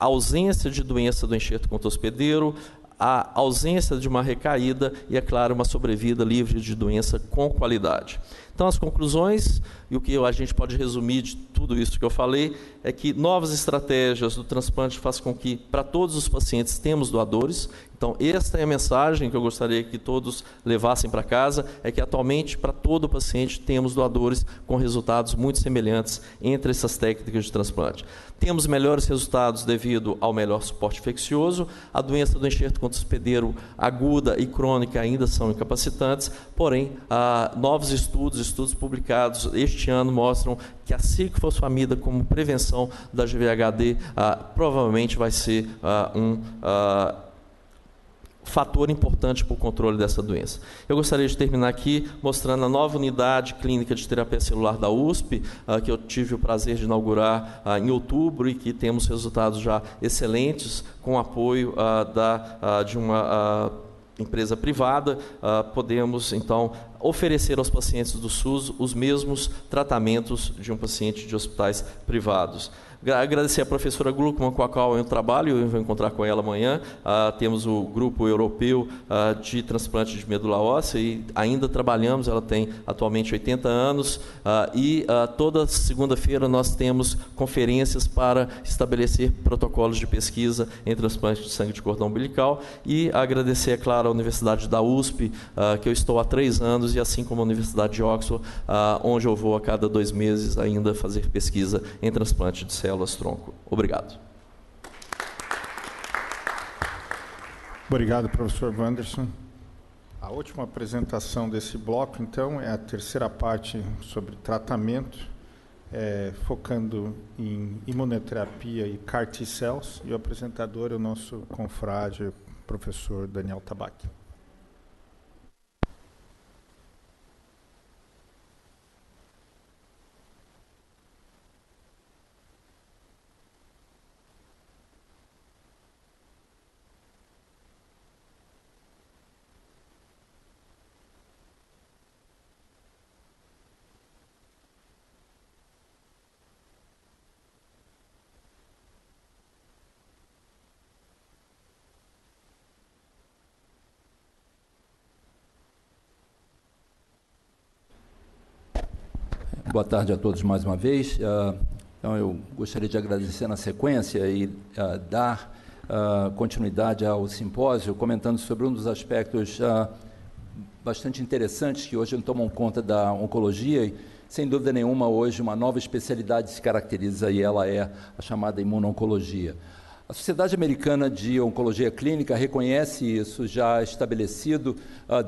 Speaker 6: a ausência de doença do enxerto contra hospedeiro, a ausência de uma recaída e, é claro, uma sobrevida livre de doença com qualidade. Então, as conclusões, e o que a gente pode resumir de tudo isso que eu falei, é que novas estratégias do transplante fazem com que, para todos os pacientes, temos doadores. Então, esta é a mensagem que eu gostaria que todos levassem para casa, é que atualmente, para todo paciente, temos doadores com resultados muito semelhantes entre essas técnicas de transplante. Temos melhores resultados devido ao melhor suporte infeccioso, a doença do enxerto contra hospedeiro aguda e crônica ainda são incapacitantes, porém, novos estudos estudos publicados este ano mostram que a ciclofosfamida como prevenção da GVHD provavelmente vai ser um fator importante para o controle dessa doença. Eu gostaria de terminar aqui mostrando a nova unidade clínica de terapia celular da USP, que eu tive o prazer de inaugurar em outubro e que temos resultados já excelentes com o apoio de uma empresa privada. Podemos, então, oferecer aos pacientes do SUS os mesmos tratamentos de um paciente de hospitais privados. Agradecer a professora Gluckman, com a qual eu trabalho, eu vou encontrar com ela amanhã. Temos o grupo europeu de transplante de medula óssea e ainda trabalhamos, ela tem atualmente 80 anos, toda segunda-feira nós temos conferências para estabelecer protocolos de pesquisa em transplante de sangue de cordão umbilical, e agradecer, é claro, a Universidade da USP, que eu estou há 3 anos, e assim como a Universidade de Oxford, onde eu vou a cada 2 meses ainda fazer pesquisa em transplante de células-tronco. Obrigado.
Speaker 4: Obrigado, professor Wanderson. A última apresentação desse bloco, então, é a terceira parte sobre tratamento, focando em imunoterapia e CAR T-cells, e o apresentador é o nosso confrade, professor Daniel Tabac.
Speaker 3: Boa tarde a todos mais uma vez. Então, eu gostaria de agradecer na sequência e dar continuidade ao simpósio, comentando sobre um dos aspectos bastante interessantes que hoje tomam conta da oncologia e, sem dúvida nenhuma, hoje uma nova especialidade se caracteriza e ela é a chamada imuno-oncologia. A Sociedade Americana de Oncologia Clínica reconhece isso já estabelecido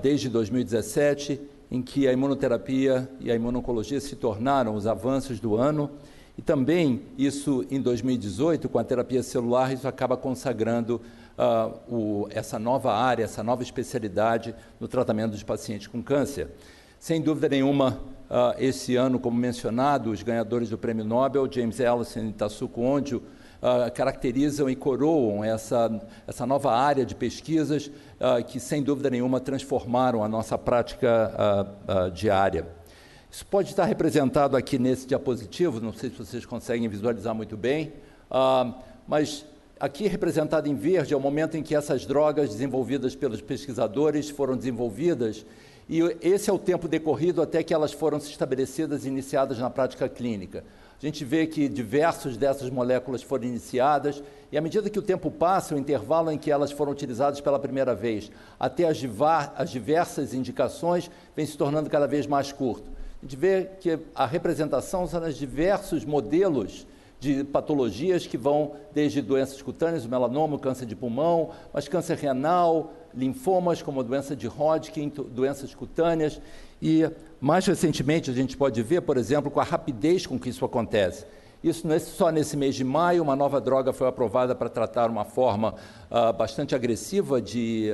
Speaker 3: desde 2017, em que a imunoterapia e a imuno-oncologia se tornaram os avanços do ano, e também isso em 2018, com a terapia celular, isso acaba consagrando essa nova área, essa nova especialidade no tratamento dos pacientes com câncer. Sem dúvida nenhuma, esse ano, como mencionado, os ganhadores do Prêmio Nobel, James Allison e Tasuku Honjo, caracterizam e coroam essa nova área de pesquisas que, sem dúvida nenhuma, transformaram a nossa prática diária. Isso pode estar representado aqui nesse diapositivo, não sei se vocês conseguem visualizar muito bem, mas aqui representado em verde é o momento em que essas drogas desenvolvidas pelos pesquisadores foram desenvolvidas, e esse é o tempo decorrido até que elas foram estabelecidas e iniciadas na prática clínica. A gente vê que diversas dessas moléculas foram iniciadas e, à medida que o tempo passa, o intervalo em que elas foram utilizadas pela primeira vez até as diversas indicações vem se tornando cada vez mais curto. A gente vê que a representação são os diversos modelos de patologias que vão desde doenças cutâneas, o melanoma, o câncer de pulmão, mas câncer renal, linfomas como a doença de Hodgkin, doenças cutâneas, e mais recentemente a gente pode ver, por exemplo, com a rapidez com que isso acontece. Isso não é só nesse mês de maio, uma nova droga foi aprovada para tratar uma forma bastante agressiva de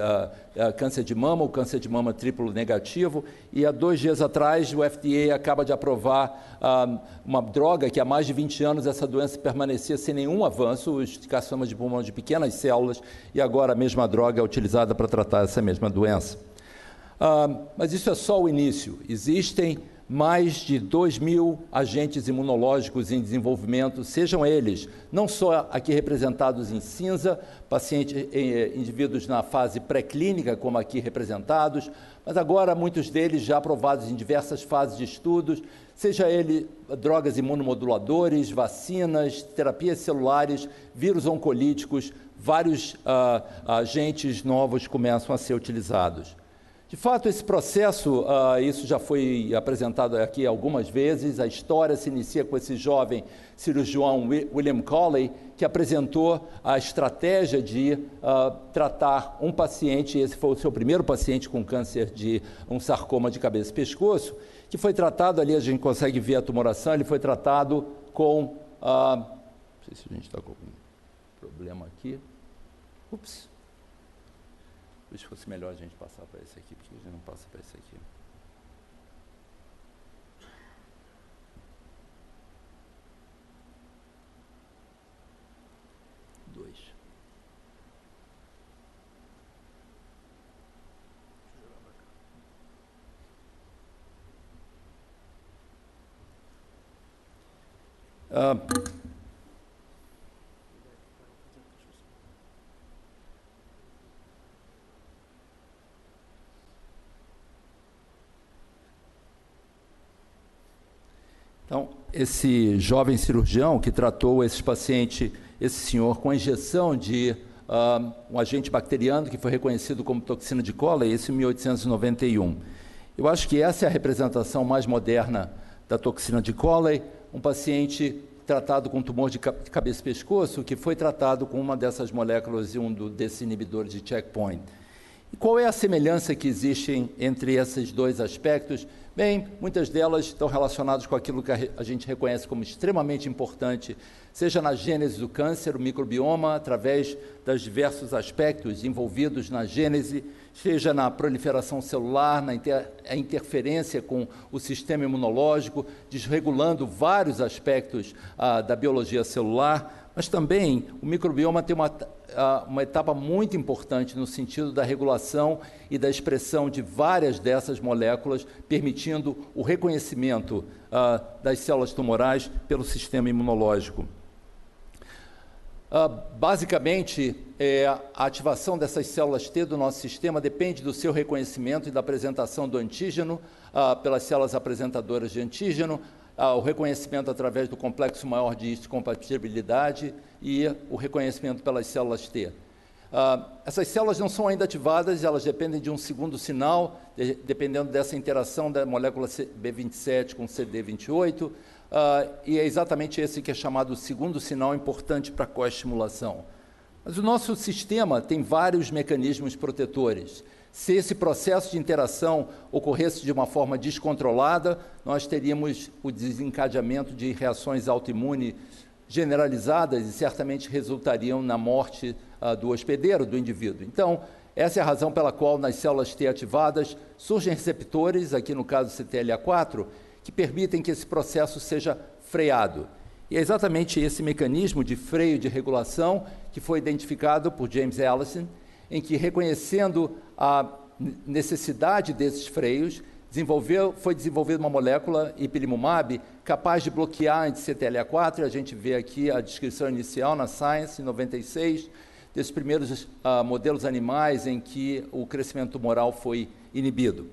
Speaker 3: câncer de mama, o câncer de mama triplo negativo, e há 2 dias atrás o FDA acaba de aprovar uma droga que há mais de 20 anos essa doença permanecia sem nenhum avanço, os carcinomas de pulmão de pequenas células, e agora a mesma droga é utilizada para tratar essa mesma doença. Mas isso é só o início. Existem mais de 2.000 agentes imunológicos em desenvolvimento, sejam eles não só aqui representados em cinza, indivíduos na fase pré-clínica, como aqui representados, mas agora muitos deles já aprovados em diversas fases de estudos, seja ele drogas imunomoduladores, vacinas, terapias celulares, vírus oncolíticos, vários agentes novos começam a ser utilizados. De fato, esse processo, isso já foi apresentado aqui algumas vezes, a história se inicia com esse jovem cirurgião William Coley, que apresentou a estratégia de tratar um paciente, esse foi o seu primeiro paciente com câncer de um sarcoma de cabeça e pescoço, que foi tratado, ali a gente consegue ver a tumoração, ele foi tratado com, não sei se a gente está com algum problema aqui, ups, talvez fosse melhor a gente passar para esse aqui, porque a gente não passa para esse aqui. Então, esse jovem cirurgião que tratou esse paciente, esse senhor, com a injeção de um agente bacteriano que foi reconhecido como toxina de Coley, isso em 1891. Eu acho que essa é a representação mais moderna da toxina de Coley, um paciente tratado com tumor de cabeça e pescoço, que foi tratado com uma dessas moléculas e um desses inibidores de checkpoint. E qual é a semelhança que existe entre esses dois aspectos? Bem, muitas delas estão relacionadas com aquilo que a gente reconhece como extremamente importante, seja na gênese do câncer, o microbioma, através dos diversos aspectos envolvidos na gênese, seja na proliferação celular, a interferência com o sistema imunológico, desregulando vários aspectos da biologia celular, mas também o microbioma tem uma etapa muito importante no sentido da regulação e da expressão de várias dessas moléculas, permitindo o reconhecimento das células tumorais pelo sistema imunológico. Basicamente, a ativação dessas células T do nosso sistema depende do seu reconhecimento e da apresentação do antígeno pelas células apresentadoras de antígeno, o reconhecimento através do complexo maior de histocompatibilidade e o reconhecimento pelas células T. Essas células não são ainda ativadas, elas dependem de um segundo sinal, dependendo dessa interação da molécula B27 com CD28, e é exatamente esse que é chamado o segundo sinal importante para a coestimulação. Mas o nosso sistema tem vários mecanismos protetores. Se esse processo de interação ocorresse de uma forma descontrolada, nós teríamos o desencadeamento de reações autoimunes generalizadas e certamente resultariam na morte do hospedeiro, do indivíduo. Então, essa é a razão pela qual nas células T ativadas surgem receptores, aqui no caso CTLA4, que permitem que esse processo seja freado. E é exatamente esse mecanismo de freio de regulação que foi identificado por James Allison, em que, reconhecendo a necessidade desses freios, foi desenvolvida uma molécula, ipilimumab, capaz de bloquear a anti-CTLA4, a gente vê aqui a descrição inicial na Science, em 96, desses primeiros modelos animais em que o crescimento tumoral foi inibido.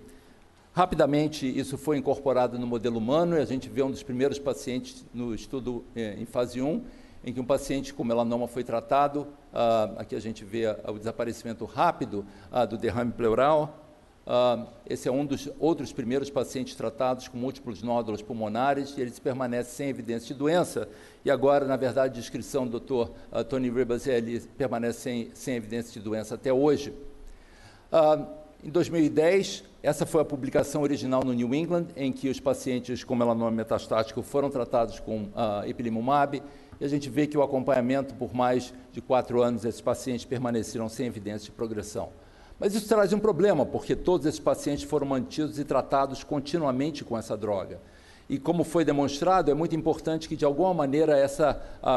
Speaker 3: Rapidamente, isso foi incorporado no modelo humano, e a gente vê um dos primeiros pacientes no estudo em fase 1, em que um paciente com melanoma foi tratado, aqui a gente vê o desaparecimento rápido do derrame pleural. Esse é um dos outros primeiros pacientes tratados com múltiplos nódulos pulmonares, e eles permanecem sem evidência de doença, e agora, na verdade, a descrição do Dr. Tony Ribas, ele permanece sem evidência de doença até hoje. Em 2010, essa foi a publicação original no New England, em que os pacientes com melanoma metastático foram tratados com ipilimumab, e a gente vê que o acompanhamento por mais de 4 anos, esses pacientes permaneceram sem evidência de progressão. Mas isso traz um problema, porque todos esses pacientes foram mantidos e tratados continuamente com essa droga. E como foi demonstrado, é muito importante que, de alguma maneira,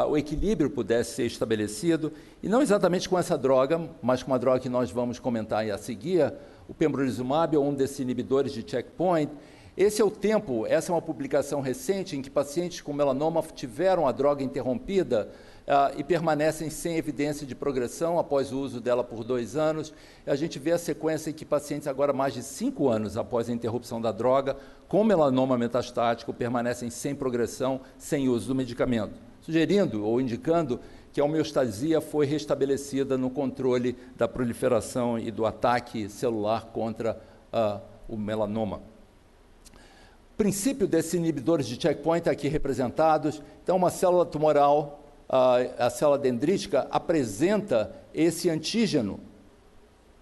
Speaker 3: o equilíbrio pudesse ser estabelecido, e não exatamente com essa droga, mas com uma droga que nós vamos comentar a seguir, o pembrolizumab, ou um desses inibidores de checkpoint. Esse é o tempo, essa é uma publicação recente em que pacientes com melanoma tiveram a droga interrompida e permanecem sem evidência de progressão após o uso dela por 2 anos. A gente vê a sequência em que pacientes agora mais de 5 anos após a interrupção da droga, com melanoma metastático, permanecem sem progressão, sem uso do medicamento, sugerindo ou indicando que a homeostasia foi restabelecida no controle da proliferação e do ataque celular contra o melanoma. O princípio desses inibidores de checkpoint aqui representados. Então, uma célula tumoral, a célula dendrítica, apresenta esse antígeno,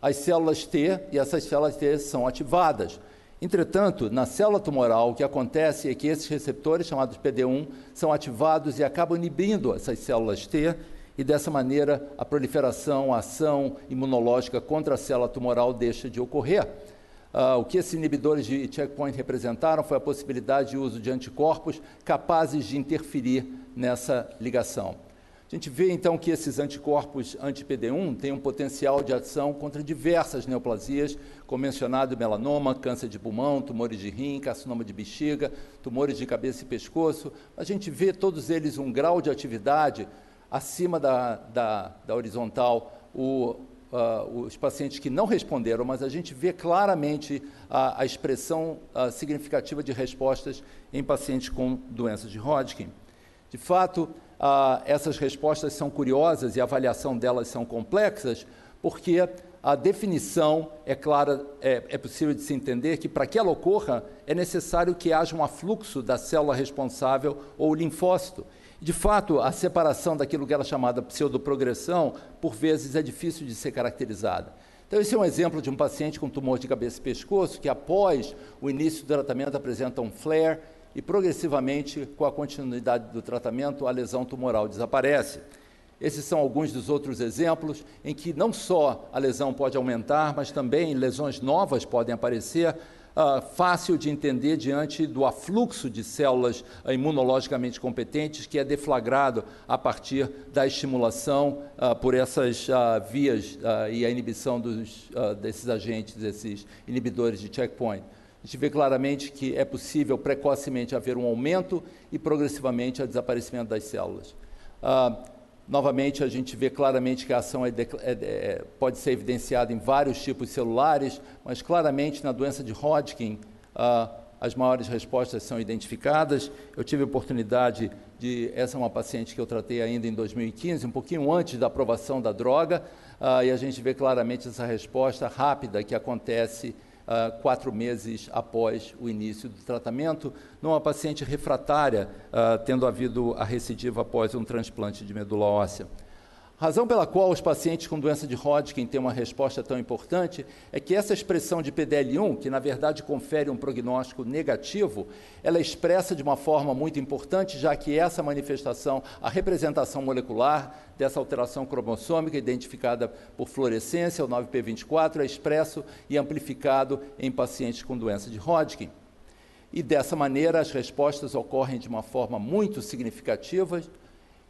Speaker 3: as células T, e essas células T são ativadas. Entretanto, na célula tumoral, o que acontece é que esses receptores, chamados PD-1, são ativados e acabam inibindo essas células T, e dessa maneira a proliferação, a ação imunológica contra a célula tumoral deixa de ocorrer. O que esses inibidores de checkpoint representaram foi a possibilidade de uso de anticorpos capazes de interferir nessa ligação. A gente vê, então, que esses anticorpos anti-PD-1 têm um potencial de ação contra diversas neoplasias, como mencionado, melanoma, câncer de pulmão, tumores de rim, carcinoma de bexiga, tumores de cabeça e pescoço. A gente vê todos eles um grau de atividade acima da horizontal, os pacientes que não responderam, mas a gente vê claramente a expressão significativa de respostas em pacientes com doenças de Hodgkin. De fato, essas respostas são curiosas e a avaliação delas são complexas, porque a definição é clara, é possível de se entender que para que ela ocorra é necessário que haja um afluxo da célula responsável ou linfócito. De fato, a separação daquilo que era chamada pseudoprogressão, por vezes, é difícil de ser caracterizada. Então, esse é um exemplo de um paciente com tumor de cabeça e pescoço que, após o início do tratamento, apresenta um flare e, progressivamente, com a continuidade do tratamento, a lesão tumoral desaparece. Esses são alguns dos outros exemplos em que não só a lesão pode aumentar, mas também lesões novas podem aparecer, fácil de entender diante do afluxo de células imunologicamente competentes que é deflagrado a partir da estimulação por essas vias e a inibição desses agentes, desses inibidores de checkpoint. A gente vê claramente que é possível precocemente haver um aumento e progressivamente o desaparecimento das células. Novamente, a gente vê claramente que a ação pode ser evidenciada em vários tipos celulares, mas claramente na doença de Hodgkin, as maiores respostas são identificadas. Eu tive a oportunidade essa é uma paciente que eu tratei ainda em 2015, um pouquinho antes da aprovação da droga, e a gente vê claramente essa resposta rápida que acontece 4 meses após o início do tratamento, numa paciente refratária, tendo havido a recidiva após um transplante de medula óssea. A razão pela qual os pacientes com doença de Hodgkin têm uma resposta tão importante é que essa expressão de PDL1, que na verdade confere um prognóstico negativo, ela é expressa de uma forma muito importante, já que essa manifestação, a representação molecular dessa alteração cromossômica identificada por fluorescência, o 9p24, é expresso e amplificado em pacientes com doença de Hodgkin. E dessa maneira as respostas ocorrem de uma forma muito significativa,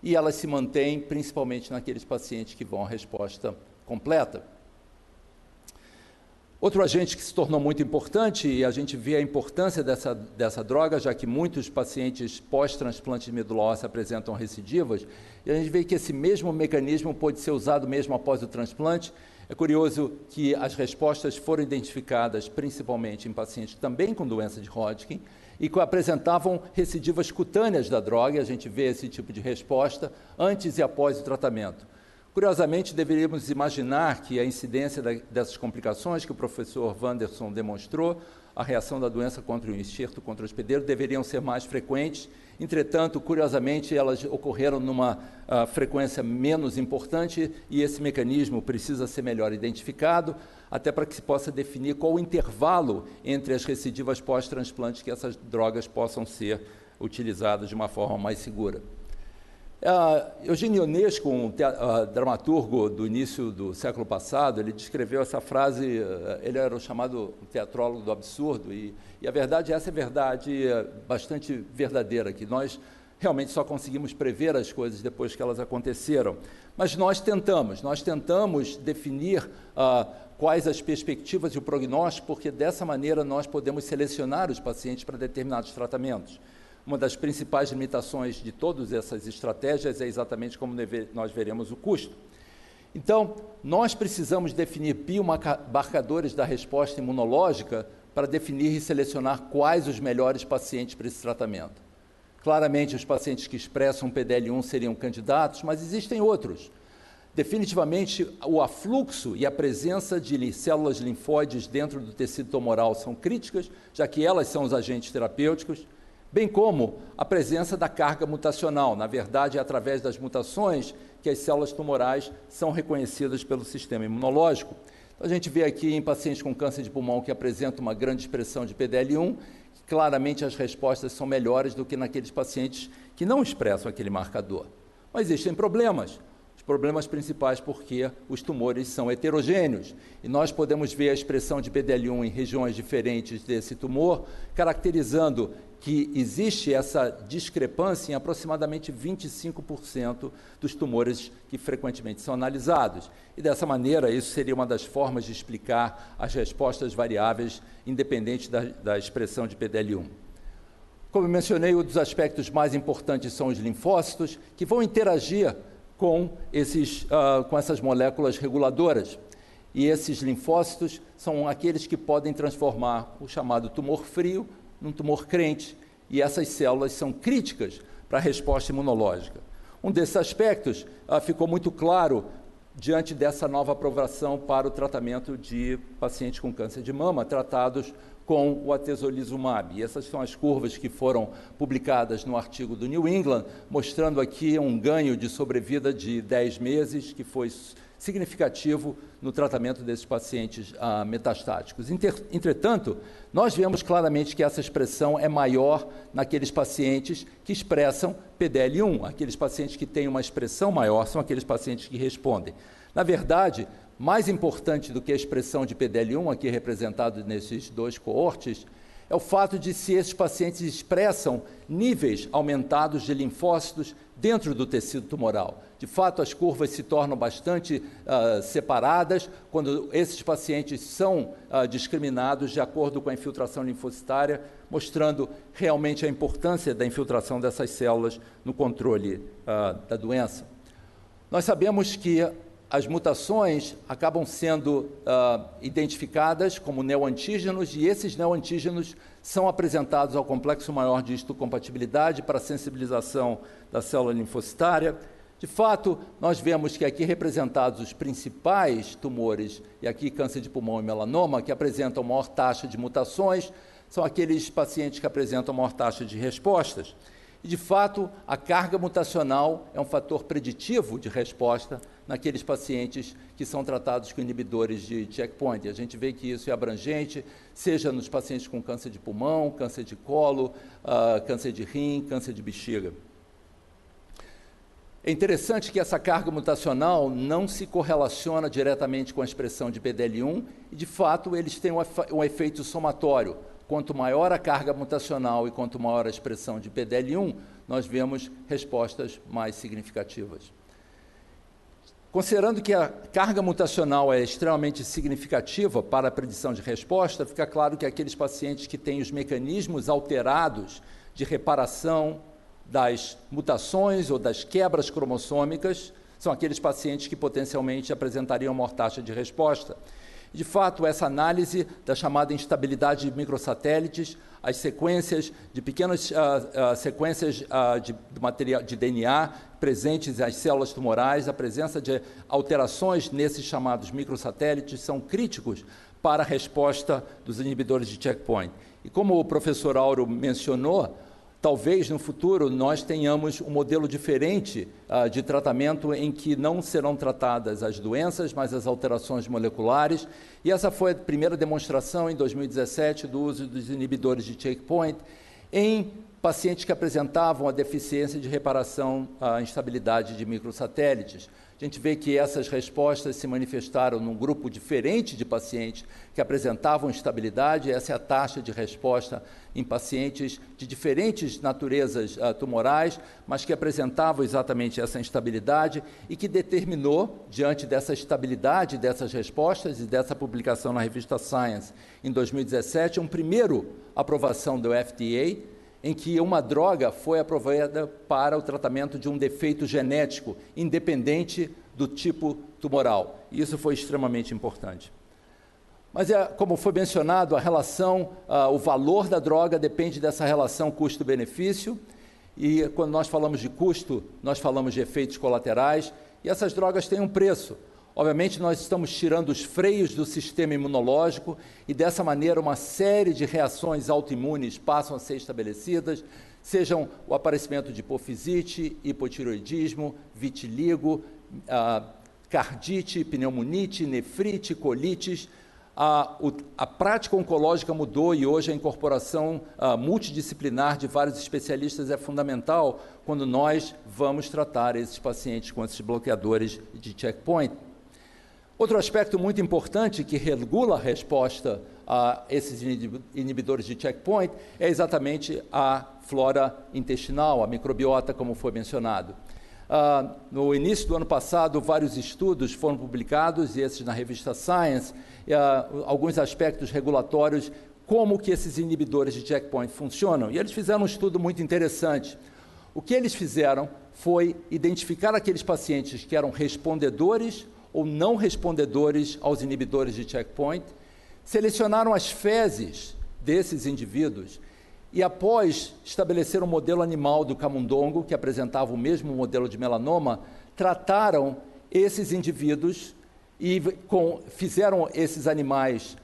Speaker 3: e elas se mantêm principalmente naqueles pacientes que vão à resposta completa. Outro agente que se tornou muito importante, e a gente vê a importância dessa droga, já que muitos pacientes pós-transplante de medula óssea apresentam recidivas, e a gente vê que esse mesmo mecanismo pode ser usado mesmo após o transplante. É curioso que as respostas foram identificadas principalmente em pacientes também com doença de Hodgkin, e que apresentavam recidivas cutâneas da droga, e a gente vê esse tipo de resposta antes e após o tratamento. Curiosamente, deveríamos imaginar que a incidência dessas complicações que o professor Wanderson demonstrou, a reação da doença contra o enxerto, contra o hospedeiro, deveriam ser mais frequentes. Entretanto, curiosamente, elas ocorreram numa frequência menos importante e esse mecanismo precisa ser melhor identificado, até para que se possa definir qual o intervalo entre as recidivas pós-transplante que essas drogas possam ser utilizadas de uma forma mais segura. Eugênio Ionesco, dramaturgo do início do século passado, ele descreveu essa frase, ele era o chamado teatrólogo do absurdo, e a verdade, essa é verdade bastante verdadeira, que nós realmente só conseguimos prever as coisas depois que elas aconteceram. Mas nós tentamos definir quais as perspectivas e o prognóstico, porque dessa maneira nós podemos selecionar os pacientes para determinados tratamentos. Uma das principais limitações de todas essas estratégias é exatamente como nós veremos o custo. Então, nós precisamos definir biomarcadores da resposta imunológica para definir e selecionar quais os melhores pacientes para esse tratamento. Claramente, os pacientes que expressam PDL1 seriam candidatos, mas existem outros. Definitivamente, o afluxo e a presença de células linfóides dentro do tecido tumoral são críticas, já que elas são os agentes terapêuticos, bem como a presença da carga mutacional. Na verdade, é através das mutações que as células tumorais são reconhecidas pelo sistema imunológico. Então, a gente vê aqui em pacientes com câncer de pulmão que apresentam uma grande expressão de PDL1, que claramente as respostas são melhores do que naqueles pacientes que não expressam aquele marcador. Mas existem problemas. Problemas principais porque os tumores são heterogêneos e nós podemos ver a expressão de PDL1 em regiões diferentes desse tumor, caracterizando que existe essa discrepância em aproximadamente 25% dos tumores que frequentemente são analisados. E dessa maneira, isso seria uma das formas de explicar as respostas variáveis independente da expressão de PDL1. Como eu mencionei, um dos aspectos mais importantes são os linfócitos, que vão interagir com essas moléculas reguladoras. E esses linfócitos são aqueles que podem transformar o chamado tumor frio num tumor crente, e essas células são críticas para a resposta imunológica. Um desses aspectos ficou muito claro diante dessa nova aprovação para o tratamento de pacientes com câncer de mama, tratados com o atezolizumab. E essas são as curvas que foram publicadas no artigo do New England, mostrando aqui um ganho de sobrevida de 10 meses, que foi significativo no tratamento desses pacientes metastáticos. Entretanto, nós vemos claramente que essa expressão é maior naqueles pacientes que expressam PDL1. Aqueles pacientes que têm uma expressão maior são aqueles pacientes que respondem. Na verdade, mais importante do que a expressão de PDL1, aqui representado nesses dois coortes, é o fato de se esses pacientes expressam níveis aumentados de linfócitos dentro do tecido tumoral. De fato, as curvas se tornam bastante separadas quando esses pacientes são discriminados de acordo com a infiltração linfocitária, mostrando realmente a importância da infiltração dessas células no controle da doença. Nós sabemos que as mutações acabam sendo identificadas como neoantígenos, e esses neoantígenos são apresentados ao complexo maior de histocompatibilidade para sensibilização da célula linfocitária. De fato, nós vemos que aqui representados os principais tumores, e aqui câncer de pulmão e melanoma, que apresentam maior taxa de mutações, são aqueles pacientes que apresentam maior taxa de respostas. E, de fato, a carga mutacional é um fator preditivo de resposta naqueles pacientes que são tratados com inibidores de checkpoint. E a gente vê que isso é abrangente, seja nos pacientes com câncer de pulmão, câncer de colo, câncer de rim, câncer de bexiga. É interessante que essa carga mutacional não se correlaciona diretamente com a expressão de PDL1 e, de fato, eles têm um efeito somatório. Quanto maior a carga mutacional e quanto maior a expressão de PDL1, nós vemos respostas mais significativas. Considerando que a carga mutacional é extremamente significativa para a predição de resposta, fica claro que aqueles pacientes que têm os mecanismos alterados de reparação das mutações ou das quebras cromossômicas são aqueles pacientes que potencialmente apresentariam maior taxa de resposta. De fato, essa análise da chamada instabilidade de microsatélites, as sequências de pequenas sequências de material de DNA presentes nas células tumorais, a presença de alterações nesses chamados microsatélites são críticos para a resposta dos inibidores de checkpoint. E como o professor Auro mencionou, talvez no futuro nós tenhamos um modelo diferente de tratamento em que não serão tratadas as doenças, mas as alterações moleculares. E essa foi a primeira demonstração em 2017 do uso dos inibidores de checkpoint em pacientes que apresentavam a deficiência de reparação à instabilidade de microsatélites. A gente vê que essas respostas se manifestaram num grupo diferente de pacientes que apresentavam instabilidade. Essa é a taxa de resposta em pacientes de diferentes naturezas tumorais, mas que apresentavam exatamente essa instabilidade e que determinou, diante dessa estabilidade dessas respostas e dessa publicação na revista Science em 2017, uma primeira aprovação do FDA, em que uma droga foi aprovada para o tratamento de um defeito genético, independente do tipo tumoral. E isso foi extremamente importante. Mas, como foi mencionado, a relação, o valor da droga depende dessa relação custo-benefício, e quando nós falamos de custo, nós falamos de efeitos colaterais, e essas drogas têm um preço. Obviamente, nós estamos tirando os freios do sistema imunológico e, dessa maneira, uma série de reações autoimunes passam a ser estabelecidas, sejam o aparecimento de hipofisite, hipotireoidismo, vitiligo, cardite, pneumonite, nefrite, colites. A prática oncológica mudou e hoje a incorporação multidisciplinar de vários especialistas é fundamental quando nós vamos tratar esses pacientes com esses bloqueadores de checkpoint. Outro aspecto muito importante que regula a resposta a esses inibidores de checkpoint é exatamente a flora intestinal, a microbiota, como foi mencionado. No início do ano passado, vários estudos foram publicados, e esses na revista Science, alguns aspectos regulatórios, como que esses inibidores de checkpoint funcionam. E eles fizeram um estudo muito interessante. O que eles fizeram foi identificar aqueles pacientes que eram respondedores ou não respondedores aos inibidores de checkpoint, selecionaram as fezes desses indivíduos e, após estabelecer um modelo animal do camundongo, que apresentava o mesmo modelo de melanoma, trataram esses indivíduos e fizeram esses animais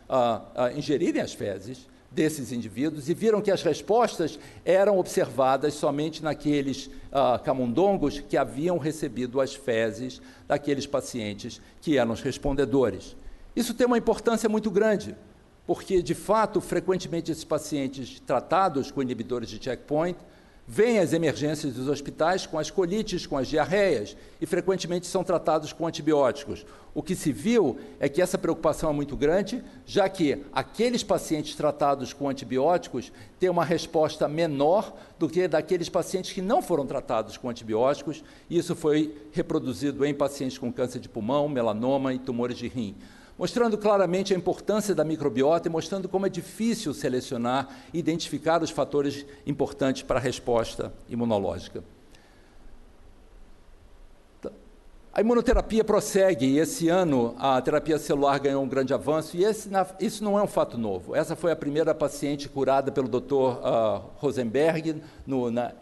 Speaker 3: ingerirem as fezes desses indivíduos e viram que as respostas eram observadas somente naqueles camundongos que haviam recebido as fezes daqueles pacientes que eram os respondedores. Isso tem uma importância muito grande, porque, de fato, frequentemente esses pacientes tratados com inibidores de checkpoint vêm às emergências dos hospitais com as colites, com as diarreias, e frequentemente são tratados com antibióticos. O que se viu é que essa preocupação é muito grande, já que aqueles pacientes tratados com antibióticos têm uma resposta menor do que daqueles pacientes que não foram tratados com antibióticos, e isso foi reproduzido em pacientes com câncer de pulmão, melanoma e tumores de rim, mostrando claramente a importância da microbiota e mostrando como é difícil selecionar e identificar os fatores importantes para a resposta imunológica. A imunoterapia prossegue, e esse ano a terapia celular ganhou um grande avanço, e isso não é um fato novo. Essa foi a primeira paciente curada pelo Dr. Rosenberg na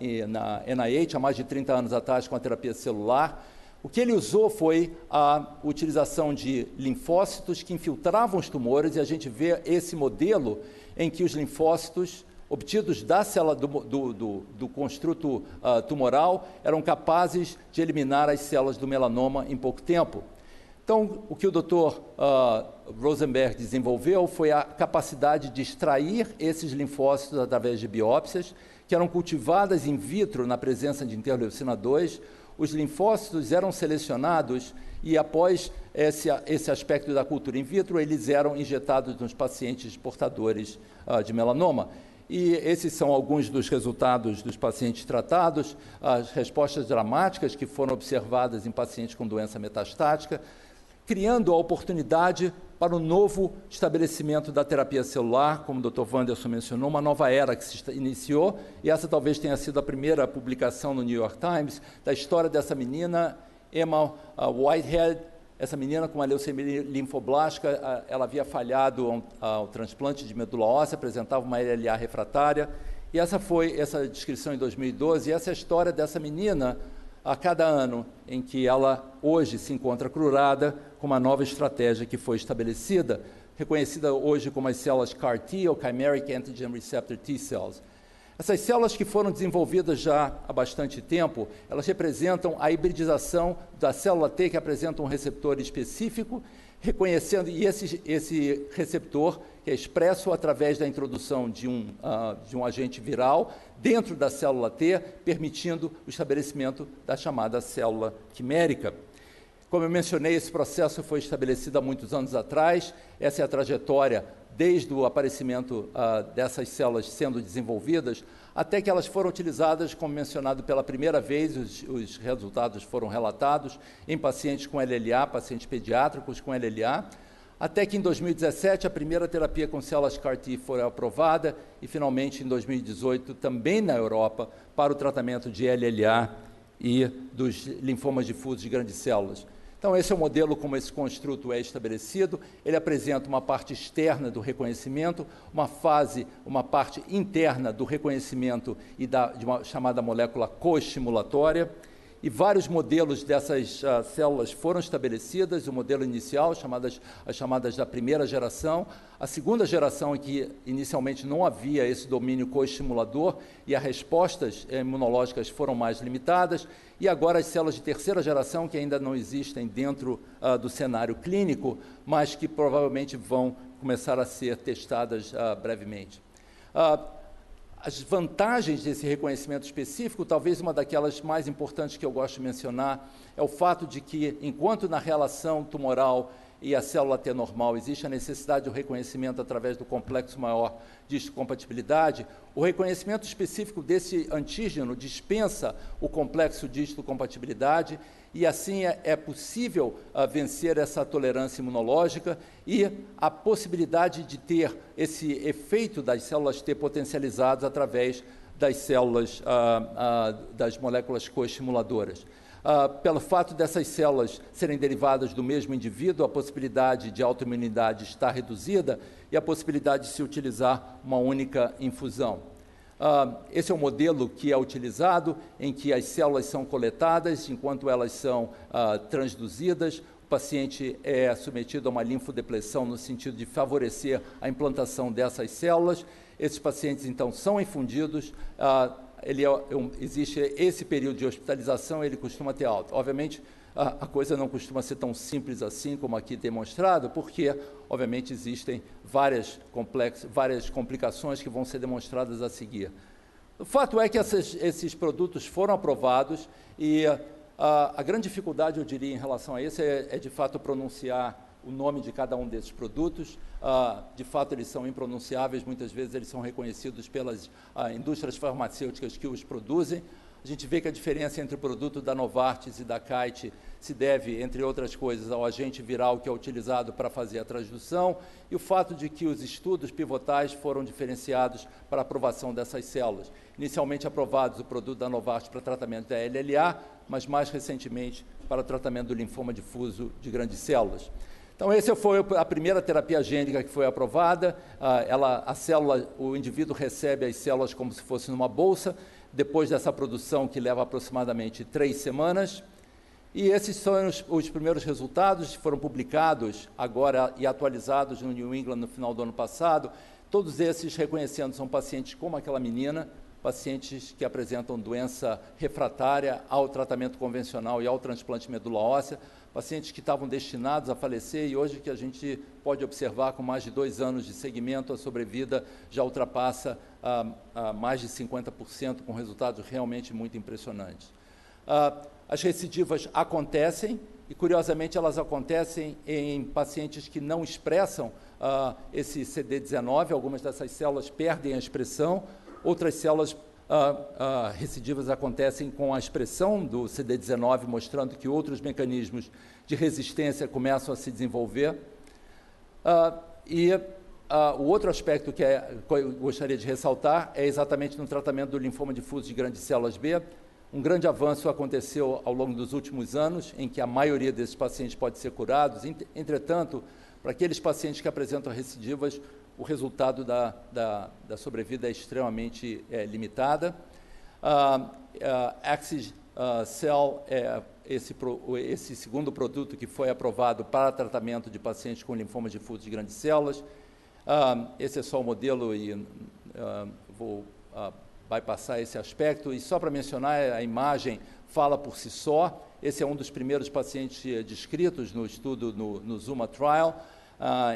Speaker 3: NIH, há mais de 30 anos atrás, com a terapia celular. O que ele usou foi a utilização de linfócitos que infiltravam os tumores, e a gente vê esse modelo em que os linfócitos obtidos da célula do construto tumoral eram capazes de eliminar as células do melanoma em pouco tempo. Então, o que o Dr. Rosenberg desenvolveu foi a capacidade de extrair esses linfócitos através de biópsias, que eram cultivadas in vitro na presença de interleucina 2. Os linfócitos eram selecionados e, após esse aspecto da cultura in vitro, eles eram injetados nos pacientes portadores de melanoma. E esses são alguns dos resultados dos pacientes tratados, as respostas dramáticas que foram observadas em pacientes com doença metastática, criando a oportunidade para o novo estabelecimento da terapia celular, como o Dr. Wanderson mencionou, uma nova era que se iniciou, e essa talvez tenha sido a primeira publicação no New York Times, da história dessa menina, Emma Whitehead. Essa menina com uma leucemia linfoblástica, ela havia falhado ao transplante de medula óssea, apresentava uma LLA refratária, e essa foi essa descrição em 2012, e essa é a história dessa menina a cada ano em que ela hoje se encontra curada com uma nova estratégia que foi estabelecida, reconhecida hoje como as células CAR-T, ou Chimeric Antigen Receptor T-cells. Essas células que foram desenvolvidas já há bastante tempo, elas representam a hibridização da célula T, que apresenta um receptor específico, reconhecendo, e esse receptor, que é expresso através da introdução de um agente viral dentro da célula T, permitindo o estabelecimento da chamada célula quimérica. Como eu mencionei, esse processo foi estabelecido há muitos anos atrás, essa é a trajetória desde o aparecimento dessas células sendo desenvolvidas, até que elas foram utilizadas, como mencionado pela primeira vez, os resultados foram relatados em pacientes com LLA, pacientes pediátricos com LLA, até que em 2017 a primeira terapia com células CAR-T foi aprovada e, finalmente, em 2018, também na Europa, para o tratamento de LLA e dos linfomas difusos de grandes células. Então, esse é o modelo como esse construto é estabelecido. Ele apresenta uma parte externa do reconhecimento, uma parte interna do reconhecimento e de uma chamada molécula coestimulatória. e vários modelos dessas células foram estabelecidas. O modelo inicial, as chamadas da primeira geração, a segunda geração, em que inicialmente não havia esse domínio coestimulador e as respostas imunológicas foram mais limitadas, e agora as células de terceira geração, que ainda não existem dentro do cenário clínico, mas que provavelmente vão começar a ser testadas brevemente. As vantagens desse reconhecimento específico, talvez uma daquelas mais importantes que eu gosto de mencionar, é o fato de que, enquanto na relação tumoral e a célula T normal existe a necessidade do reconhecimento através do complexo maior de histocompatibilidade, o reconhecimento específico desse antígeno dispensa o complexo de histocompatibilidade e, assim, é possível vencer essa tolerância imunológica e a possibilidade de ter esse efeito das células T potencializadas através das células, das moléculas coestimuladoras. Pelo fato dessas células serem derivadas do mesmo indivíduo, a possibilidade de autoimunidade está reduzida e a possibilidade de se utilizar uma única infusão. Esse é o modelo que é utilizado, em que as células são coletadas, enquanto elas são transduzidas, o paciente é submetido a uma linfodepressão no sentido de favorecer a implantação dessas células. Esses pacientes, então, são infundidos, existe esse período de hospitalização, ele costuma ter alta. Obviamente, a coisa não costuma ser tão simples assim como aqui demonstrado, porque, obviamente, existem várias complicações que vão ser demonstradas a seguir. O fato é que esses produtos foram aprovados e a grande dificuldade, eu diria, em relação a isso é de fato, pronunciar o nome de cada um desses produtos. De fato, eles são impronunciáveis, muitas vezes eles são reconhecidos pelas indústrias farmacêuticas que os produzem. A gente vê que a diferença entre o produto da Novartis e da Kite se deve, entre outras coisas, ao agente viral que é utilizado para fazer a transdução e o fato de que os estudos pivotais foram diferenciados para a aprovação dessas células. Inicialmente aprovados o produto da Novartis para tratamento da LLA, mas mais recentemente para o tratamento do linfoma difuso de grandes células. Então, essa foi a primeira terapia gênica que foi aprovada. O indivíduo recebe as células como se fosse numa bolsa, depois dessa produção que leva aproximadamente 3 semanas. E esses são os primeiros resultados, foram publicados agora e atualizados no New England no final do ano passado. Todos esses reconhecendo são pacientes como aquela menina, pacientes que apresentam doença refratária ao tratamento convencional e ao transplante medula óssea, pacientes que estavam destinados a falecer e hoje que a gente pode observar com mais de 2 anos de segmento, a sobrevida já ultrapassa mais de 50%, com resultados realmente muito impressionantes. As recidivas acontecem e, curiosamente, elas acontecem em pacientes que não expressam esse CD19, algumas dessas células perdem a expressão, outras células recidivas acontecem com a expressão do CD19, mostrando que outros mecanismos de resistência começam a se desenvolver. O outro aspecto que eu gostaria de ressaltar é exatamente no tratamento do linfoma difuso de grandes células B. Um grande avanço aconteceu ao longo dos últimos anos, em que a maioria desses pacientes pode ser curados. Entretanto, para aqueles pacientes que apresentam recidivas, o resultado da sobrevida é extremamente limitada. Axi-Cell é esse segundo produto que foi aprovado para tratamento de pacientes com linfoma difuso de grandes células. Esse é só o modelo e vou bypassar esse aspecto. E só para mencionar, a imagem fala por si só. Esse é um dos primeiros pacientes descritos no estudo no Zuma Trial,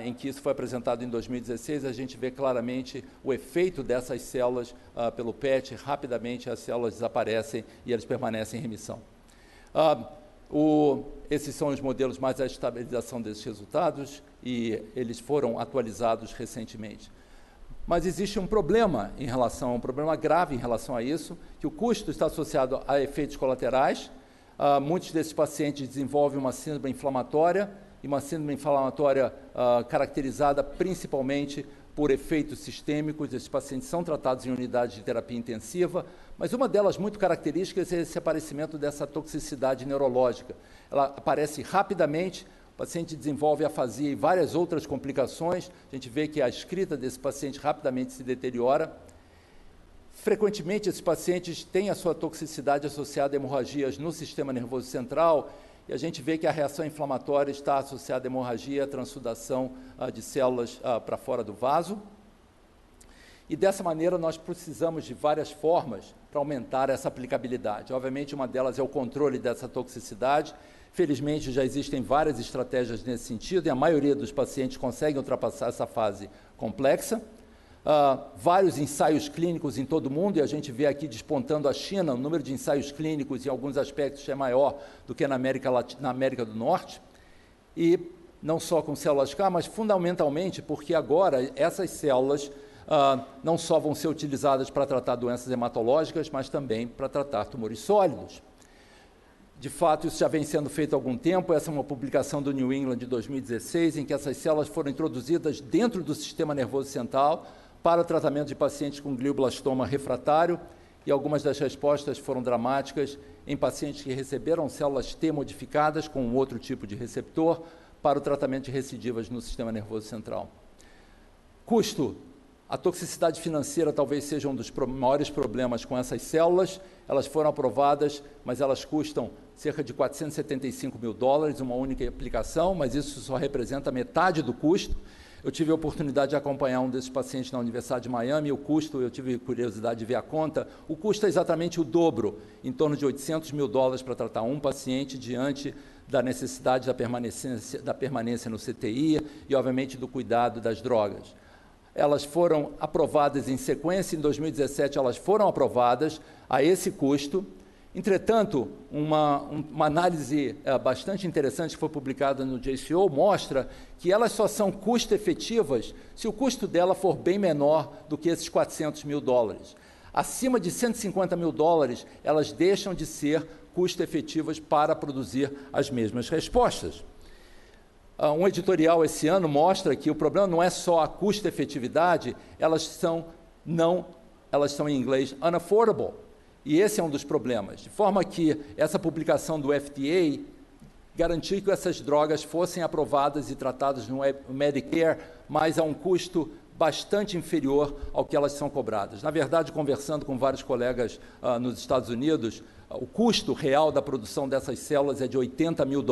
Speaker 3: em que isso foi apresentado em 2016, a gente vê claramente o efeito dessas células pelo PET. Rapidamente as células desaparecem e elas permanecem em remissão. Esses são os modelos mais a estabilização desses resultados e eles foram atualizados recentemente. Mas existe um problema um problema grave em relação a isso, que o custo está associado a efeitos colaterais. Muitos desses pacientes desenvolvem uma síndrome inflamatória, e uma síndrome inflamatória caracterizada principalmente por efeitos sistêmicos. Esses pacientes são tratados em unidades de terapia intensiva, mas uma delas muito característica é esse aparecimento dessa toxicidade neurológica. Ela aparece rapidamente, o paciente desenvolve afasia e várias outras complicações. A gente vê que a escrita desse paciente rapidamente se deteriora. Frequentemente, esses pacientes têm a sua toxicidade associada a hemorragias no sistema nervoso central, e a gente vê que a reação inflamatória está associada à hemorragia, à transsudação de células para fora do vaso. E dessa maneira nós precisamos de várias formas para aumentar essa aplicabilidade. Obviamente, uma delas é o controle dessa toxicidade. Felizmente, já existem várias estratégias nesse sentido, e a maioria dos pacientes conseguem ultrapassar essa fase complexa. Vários ensaios clínicos em todo o mundo, e a gente vê aqui despontando a China, o número de ensaios clínicos em alguns aspectos é maior do que na América do Norte, e não só com células CAR, mas fundamentalmente porque agora essas células não só vão ser utilizadas para tratar doenças hematológicas, mas também para tratar tumores sólidos. De fato, isso já vem sendo feito há algum tempo. Essa é uma publicação do New England de 2016, em que essas células foram introduzidas dentro do sistema nervoso central para o tratamento de pacientes com glioblastoma refratário, e algumas das respostas foram dramáticas em pacientes que receberam células T modificadas com um outro tipo de receptor para o tratamento de recidivas no sistema nervoso central. Custo. A toxicidade financeira talvez seja um dos maiores problemas com essas células. Elas foram aprovadas, mas elas custam cerca de $475 mil, uma única aplicação, mas isso só representa metade do custo. Eu tive a oportunidade de acompanhar um desses pacientes na Universidade de Miami, e o custo, eu tive curiosidade de ver a conta, o custo é exatamente o dobro, em torno de $800 mil para tratar um paciente, diante da necessidade da permanência no CTI e, obviamente, do cuidado das drogas. Elas foram aprovadas em sequência, em 2017 elas foram aprovadas a esse custo. Entretanto, uma análise bastante interessante que foi publicada no JCO mostra que elas só são custo-efetivas se o custo dela for bem menor do que esses $400 mil. Acima de $150 mil, elas deixam de ser custo-efetivas para produzir as mesmas respostas. Um editorial esse ano mostra que o problema não é só a custo-efetividade, elas são em inglês unaffordable, e esse é um dos problemas, de forma que essa publicação do FDA garantiu que essas drogas fossem aprovadas e tratadas no Medicare, mas a um custo bastante inferior ao que elas são cobradas. Na verdade, conversando com vários colegas nos Estados Unidos, o custo real da produção dessas células é de $80 mil.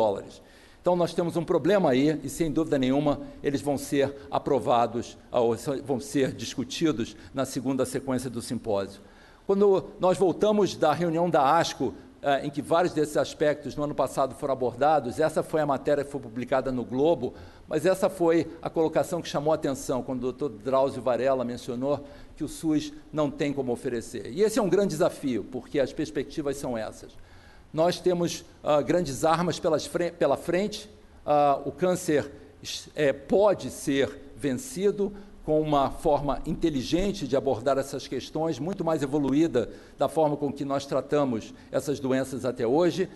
Speaker 3: Então, nós temos um problema aí, e sem dúvida nenhuma, eles vão ser aprovados, ou vão ser discutidos na segunda sequência do simpósio. Quando nós voltamos da reunião da ASCO, em que vários desses aspectos no ano passado foram abordados, essa foi a matéria que foi publicada no Globo, mas essa foi a colocação que chamou a atenção, quando o Dr. Drauzio Varela mencionou que o SUS não tem como oferecer. E esse é um grande desafio, porque as perspectivas são essas. Nós temos grandes armas pela frente, o câncer pode ser vencido com uma forma inteligente de abordar essas questões, muito mais evoluída da forma com que nós tratamos essas doenças até hoje.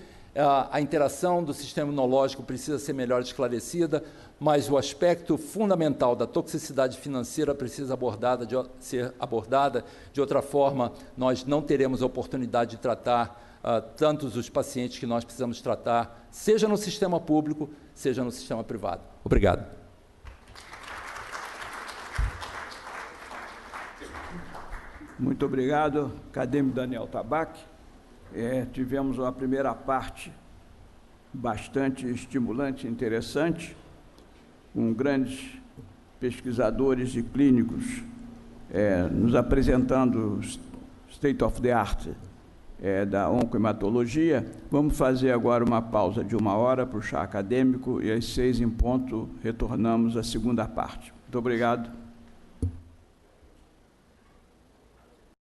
Speaker 3: A interação do sistema imunológico precisa ser melhor esclarecida, mas o aspecto fundamental da toxicidade financeira precisa ser abordada. De outra forma, nós não teremos a oportunidade de tratar tantos os pacientes que nós precisamos tratar, seja no sistema público, seja no sistema privado. Obrigado.
Speaker 1: Muito obrigado, acadêmico Daniel Tabac. Tivemos uma primeira parte bastante estimulante e interessante, com grandes pesquisadores e clínicos nos apresentando state of the art da oncohematologia. Vamos fazer agora uma pausa de 1 hora para o chá acadêmico, e às 6 em ponto retornamos à segunda parte. Muito obrigado.